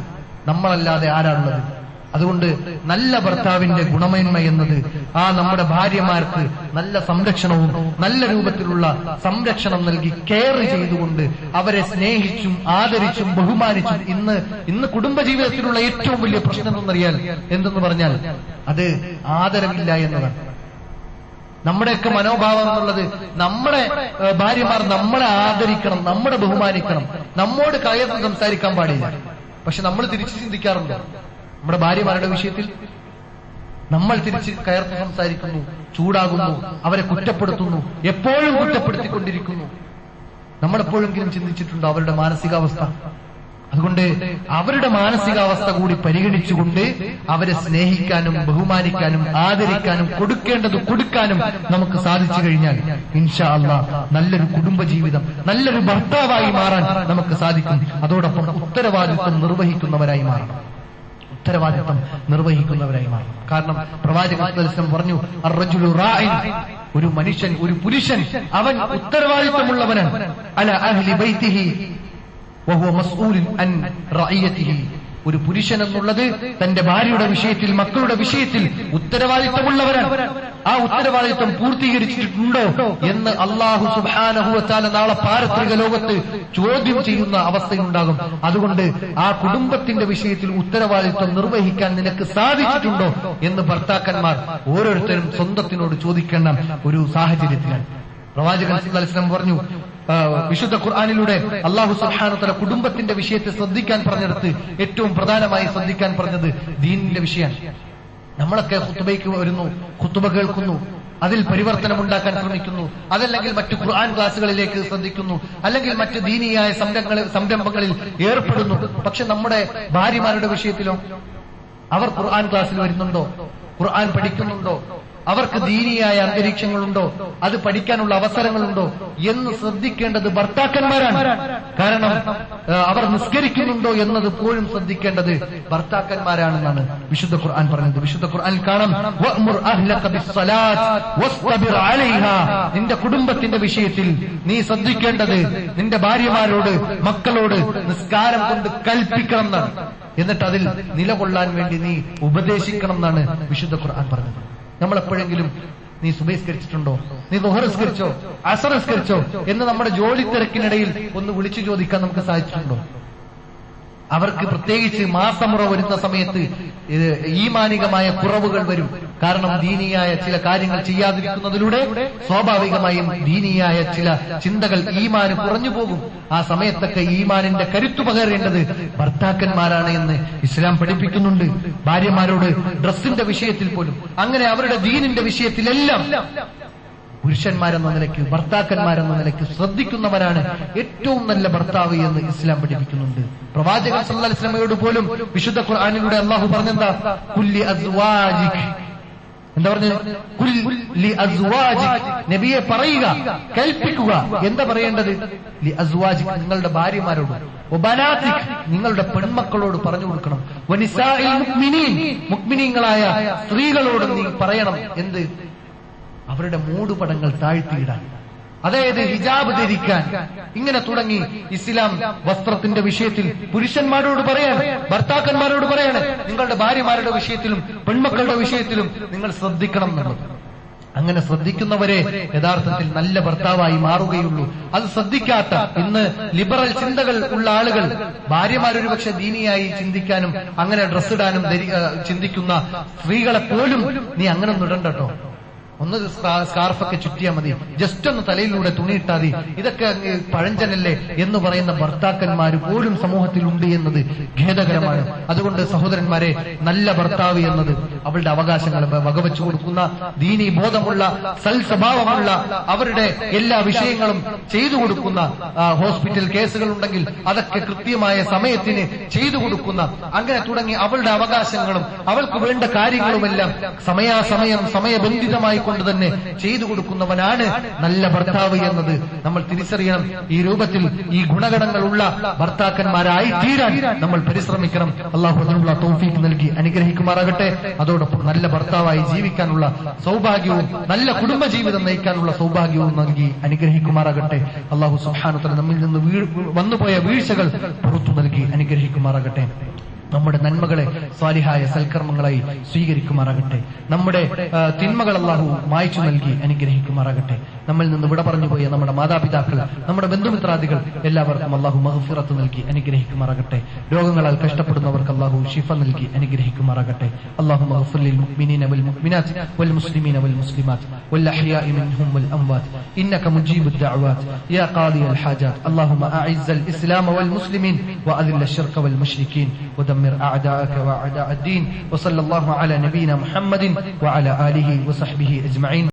നമ്മളല്ലാതെ ആരാണുള്ളത്? അതുകൊണ്ട് നല്ല ഭർത്താവിന്റെ ഗുണമേന്മ എന്നത് ആ നമ്മുടെ ഭാര്യമാർക്ക് നല്ല സംരക്ഷണവും നല്ല രൂപത്തിലുള്ള സംരക്ഷണം നൽകി കെയർ ചെയ്തുകൊണ്ട് അവരെ സ്നേഹിച്ചും ആദരിച്ചും ബഹുമാനിച്ചും. ഇന്ന് കുടുംബജീവിതത്തിലുള്ള ഏറ്റവും വലിയ പ്രശ്നം എന്തെന്ന് പറഞ്ഞാൽ അത് ആദരവില്ല എന്നതാണ്. നമ്മുടെയൊക്കെ മനോഭാവം എന്നുള്ളത് നമ്മുടെ ഭാര്യമാർ നമ്മളെ ആദരിക്കണം, നമ്മളെ ബഹുമാനിക്കണം, നമ്മോട് കയർന്ന് സംസാരിക്കാൻ പാടില്ല. പക്ഷെ നമ്മൾ തിരിച്ചു ചിന്തിക്കാറുണ്ട്. നമ്മുടെ ഭാര്യമാരുടെ വിഷയത്തിൽ നമ്മൾ തിരിച്ച് കയർത്ത് സംസാരിക്കുന്നു, ചൂടാകുന്നു, അവരെ കുറ്റപ്പെടുത്തുന്നു, എപ്പോഴും കുറ്റപ്പെടുത്തിക്കൊണ്ടിരിക്കുന്നു. നമ്മളെപ്പോഴെങ്കിലും ചിന്തിച്ചിട്ടുണ്ടോ അവരുടെ മാനസികാവസ്ഥ? അതുകൊണ്ട് അവരുടെ മാനസികാവസ്ഥ കൂടി പരിഗണിച്ചുകൊണ്ട് അവരെ സ്നേഹിക്കാനും ബഹുമാനിക്കാനും ആദരിക്കാനും കൊടുക്കേണ്ടത് കൊടുക്കാനും നമുക്ക് സാധിച്ചു കഴിഞ്ഞാൽ ഇൻഷാ അല്ലാഹ് നല്ലൊരു കുടുംബജീവിതം, നല്ലൊരു ഭർത്താവായി മാറാൻ നമുക്ക് സാധിക്കും. അതോടൊപ്പം ഉത്തരവാദിത്വം നിർവഹിക്കുന്നവരായി മാറണം. കാരണം പ്രവാചകൻ സല്ലല്ലാഹു അലൈഹി വസല്ലം പറഞ്ഞു, അർറജുലു റാഇൻ, ഒരു മനുഷ്യൻ, ഒരു പുരുഷൻ, അവൻ ഉത്തരവാദിത്വമുള്ളവനാണ്. അല അഹ്ലി ബൈതിഹി വഹുവ മസ്ഊലുൻ അൻ റഇയതിഹി, ഒരു പുരുഷൻ എന്നുള്ളത് തന്റെ ഭാര്യയുടെ വിഷയത്തിൽ, മക്കളുടെ വിഷയത്തിൽ ഉത്തരവാദിത്വമുള്ളവരാണ്. ആ ഉത്തരവാദിത്വം പൂർത്തീകരിച്ചിട്ടുണ്ടോ എന്ന് അല്ലാഹു സുബ്ഹാനഹു വ തആല നാളെ പാരത്രിക ലോകത്ത് ചോദ്യം ചെയ്യുന്ന അവസ്ഥയുണ്ടാകും. അതുകൊണ്ട് ആ കുടുംബത്തിന്റെ വിഷയത്തിൽ ഉത്തരവാദിത്വം നിർവഹിക്കാൻ നിനക്ക് സാധിച്ചിട്ടുണ്ടോ എന്ന് ഭർത്താക്കന്മാർ ഓരോരുത്തരും സ്വന്തത്തിനോട് ചോദിക്കേണ്ട ഒരു സാഹചര്യത്തിലാണ്. പ്രവാചകൻ സല്ലല്ലാഹു അലൈഹി വസല്ലം പറഞ്ഞു, വിശുദ്ധ ഖുർആനിലൂടെ അല്ലാഹു സുബ്ഹാനഹു വ തആല കുടുംബത്തിന്റെ വിഷയത്തെ ശ്രദ്ധിക്കാൻ പറഞ്ഞെടുത്ത് ഏറ്റവും പ്രധാനമായി ശ്രദ്ധിക്കാൻ പറഞ്ഞത് ദീനിന്റെ വിഷയമാണ്. നമ്മളൊക്കെ ഖുത്ബയ്ക്ക് വരുന്നു, ഖുത്ബ കേൾക്കുന്നു, അതിൽ പരിവർത്തനം ഉണ്ടാക്കാൻ ശ്രമിക്കുന്നു, അതല്ലെങ്കിൽ മറ്റു ഖുർആൻ ക്ലാസുകളിലേക്ക് ശ്രദ്ധിക്കുന്നു, അല്ലെങ്കിൽ മറ്റ് ദീനീയായ സംരംഭങ്ങളിൽ ഏർപ്പെടുന്നു. പക്ഷെ നമ്മുടെ ഭാര്യമാരുടെ വിഷയത്തിലോ അവർ ഖുർആൻ ക്ലാസ്സിൽ വരുന്നുണ്ടോ? ഖുർആൻ പഠിക്കുന്നുണ്ടോ? അവർക്ക് ദീനീയായ അന്തരീക്ഷങ്ങളുണ്ടോ? അത് പഠിക്കാനുള്ള അവസരങ്ങളുണ്ടോ എന്ന് ശ്രദ്ധിക്കേണ്ടത് ഭർത്താക്കന്മാരാണ്. കാരണം അവർ നിസ്കരിക്കുന്നുണ്ടോ എന്നത് പോലും ശ്രദ്ധിക്കേണ്ടത് ഭർത്താക്കന്മാരാണെന്നാണ് വിശുദ്ധ ഖുർആൻ പറഞ്ഞത്. വിശുദ്ധ ഖുർആൻ കാണാം, വഅ്മുർ അഹ്ലക ബിസ്സലാത്ത് വസ്തബിർ അലൈഹാ, നിന്റെ കുടുംബത്തിന്റെ വിഷയത്തിൽ നീ ശ്രദ്ധിക്കേണ്ടത് നിന്റെ ഭാര്യമാരോട്, മക്കളോട് നിസ്കാരം കൊണ്ട് കൽപ്പിക്കണം എന്നാണ്. എന്നിട്ട് അതിൽ നിലകൊള്ളാൻ വേണ്ടി നീ ഉപദേശിക്കണം എന്നാണ് വിശുദ്ധ ഖുർആൻ പറഞ്ഞത്. നമ്മളെപ്പോഴെങ്കിലും നീ സുബഹിസ്കരിച്ചിട്ടുണ്ടോ, നീ ദുഹ്റിസ്കരിച്ചോ, അസറിസ്കരിച്ചോ എന്ന് നമ്മുടെ ജോലി തിരക്കിനിടയിൽ ഒന്ന് വിളിച്ചു ചോദിക്കാൻ നമുക്ക് സാധിച്ചിട്ടുണ്ടോ? അവർക്ക് പ്രത്യേകിച്ച് മാസമുറ വരുന്ന സമയത്ത് ഈമാനികമായ കുറവുകൾ വരും. കാരണം ദീനിയായ ചില കാര്യങ്ങൾ ചെയ്യാതിരിക്കുന്നതിലൂടെ സ്വാഭാവികമായും ദീനിയായ ചില ചിന്തകൾ ഈമാന് കുറഞ്ഞു പോകും. ആ സമയത്തൊക്കെ ഈമാനിന്റെ കരുത്തു പകരേണ്ടത് ഭർത്താക്കന്മാരാണ് എന്ന് ഇസ്ലാം പഠിപ്പിക്കുന്നുണ്ട്. ഭാര്യമാരോട് ഡ്രസ്സിന്റെ വിഷയത്തിൽ പോലും, അങ്ങനെ അവരുടെ ദീനിന്റെ വിഷയത്തിലെല്ലാം പുരുഷന്മാരെന്ന നിലയ്ക്ക്, ഭർത്താക്കന്മാരെന്ന നിലയ്ക്ക് ശ്രദ്ധിക്കുന്നവരാണ് ഏറ്റവും നല്ല ഭർത്താവ് എന്ന് ഇസ്ലാം പഠിപ്പിക്കുന്നുണ്ട്. പ്രവാചകൻ സല്ലല്ലാഹു അലൈഹി വസല്ലമയോട് പോലും വിശുദ്ധ ഖുർആനിലൂടെ അല്ലാഹു പറഞ്ഞെന്താ, കുല്ലി അസ്വാജിക്, എന്താ പറഞ്ഞത്? കുല്ലി അസ്വാജിക്, നബിയെ പറയുക, കൽപ്പിക്കുക. എന്താ പറയേണ്ടത്? ലി അസ്വാജിക്, നിങ്ങളുടെ ഭാര്യമാരോട്, വബനാതിക്, നിങ്ങളുടെ പെൺമക്കളോട് പറഞ്ഞു കൊടുക്കണം, വനിസാഇൽ മുഅ്മിനീൻ, മുഅ്മിനീങ്ങളായ സ്ത്രീകളോട് നീ പറയണം. എന്ത്? അവരുടെ മൂടുപടങ്ങൾ താഴ്ത്തിയിടാൻ, അതായത് ഹിജാബ് ധരിക്കാൻ. ഇങ്ങനെ തുടങ്ങി ഇസ്ലാം വസ്ത്രത്തിന്റെ വിഷയത്തിൽ പുരുഷന്മാരോട് പറയാണ്, ഭർത്താക്കന്മാരോട് പറയാണ്, നിങ്ങളുടെ ഭാര്യമാരുടെ വിഷയത്തിലും പെൺമക്കളുടെ വിഷയത്തിലും നിങ്ങൾ ശ്രദ്ധിക്കണം എന്നുള്ളത്. അങ്ങനെ ശ്രദ്ധിക്കുന്നവരെ യഥാർത്ഥത്തിൽ നല്ല ഭർത്താവായി മാറുകയുള്ളൂ. അത് ശ്രദ്ധിക്കാത്ത ഇന്ന് ലിബറൽ ചിന്തകൾ ഉള്ള ആളുകൾ, ഭാര്യമാരൊരു പക്ഷെ ദീനിയായി ചിന്തിക്കാനും അങ്ങനെ ഡ്രസ് ഇടാനും ചിന്തിക്കുന്ന സ്ത്രീകളെ പോലും നീ അങ്ങനെ ഒന്നും ഇടണ്ട കേട്ടോ, ഒന്ന് സ്കാർഫൊക്കെ ചുറ്റിയാൽ മതി, ജസ്റ്റ് ഒന്ന് തലയിലൂടെ തുണിയിട്ടാൽ മതി, ഇതൊക്കെ പഴഞ്ചനല്ലേ എന്ന് പറയുന്ന ഭർത്താക്കന്മാർ പോലും സമൂഹത്തിലുണ്ട് എന്നത് ഖേദകരമാണ്. അതുകൊണ്ട് സഹോദരന്മാരെ, നല്ല ഭർത്താവ് എന്നത് അവളുടെ അവകാശങ്ങൾ വകവെച്ചു കൊടുക്കുന്ന, ദീനീ ബോധമുള്ള, സൽ സ്വഭാവമുള്ള, അവരുടെ എല്ലാ വിഷയങ്ങളും ചെയ്തു കൊടുക്കുന്ന, ഹോസ്പിറ്റൽ കേസുകൾ ഉണ്ടെങ്കിൽ അതൊക്കെ കൃത്യമായ സമയത്തിന് ചെയ്തു കൊടുക്കുന്ന, അങ്ങനെ തുടങ്ങി അവളുടെ അവകാശങ്ങളും അവൾക്ക് വേണ്ട കാര്യങ്ങളുമെല്ലാം സമയാസമയം സമയബന്ധിതമായി കൊണ്ട് തന്നെ ചെയ്തു കൊടുക്കുന്നവനാണ് നല്ല ഭർത്താവ് എന്നത് നമ്മൾ തിരിച്ചറിയണം. ഈ രൂപത്തിൽ ഈ ഗുണഗണങ്ങളുള്ള ഭർത്താക്കന്മാരായി തീരാൻ നമ്മൾ പരിശ്രമിക്കണം. അള്ളാഹു അതിനുള്ള തൗഫീഖ് നൽകി അനുഗ്രഹിക്കുമാറാകട്ടെ. അതോടൊപ്പം നല്ല ഭർത്താവായി ജീവിക്കാനുള്ള സൗഭാഗ്യവും നല്ല കുടുംബജീവിതം നയിക്കാനുള്ള സൗഭാഗ്യവും നൽകി അനുഗ്രഹിക്കുമാറാകട്ടെ. അള്ളാഹു സുബ്ഹാനഹു വ തആല നമ്മിൽ നിന്ന് വന്നുപോയ വീഴ്ചകൾ പുറത്തു നൽകി അനുഗ്രഹിക്കുമാറാകട്ടെ. നമ്മുടെ നന്മകളെ സ്വാലിഹായ സൽക്കർമ്മങ്ങളായി സ്വീകരിക്കുമാറാകട്ടെ. നമ്മുടെ തിന്മകൾ അല്ലാഹു മായ്ച്ചു നൽകി അനുഗ്രഹിക്കുമാറാകട്ടെ. നമ്മിൽ നിന്ന് വിട പറഞ്ഞു പോയ നമ്മുടെ മാതാപിതാക്കൾ, നമ്മുടെ ബന്ധുമിത്രാദികൾ എല്ലാവർക്കും അല്ലാഹു മഗ്ഫിറത്ത് നൽകി അനുഗ്രഹിക്കുമാറാകട്ടെ. രോഗങ്ങളാൽ കഷ്ടപ്പെടുന്നവർക്ക് അല്ലാഹു ശിഫ നൽകി അനുഗ്രഹിക്കുമാറാകട്ടെ. അല്ലാഹു മഗ്ഫിർ ലിൽ മുഅ്മിനീന വൽ മുഅ്മിനാത്ത് വൽ മുസ്ലിമീന വൽ മുസ്ലിമാത്ത് വൽ അഹ്യാഇ മിൻഹും വൽ അംവാത്ത് ഇന്നക മുജീബുദ് ദഅവാത്ത് യാ ഖാദിയൽ ഹാജാത്ത്. അല്ലാഹുമ്മ അഇസ്സൽ ഇസ്ലാമ വൽ മുസ്ലിമീൻ വഅദില്ല ശിർക വൽ മുശ്രിക്കീൻ ودمر أعداءك وأعداء الدين وصلى الله على نبينا محمد وعلى آله وصحبه أجمعين.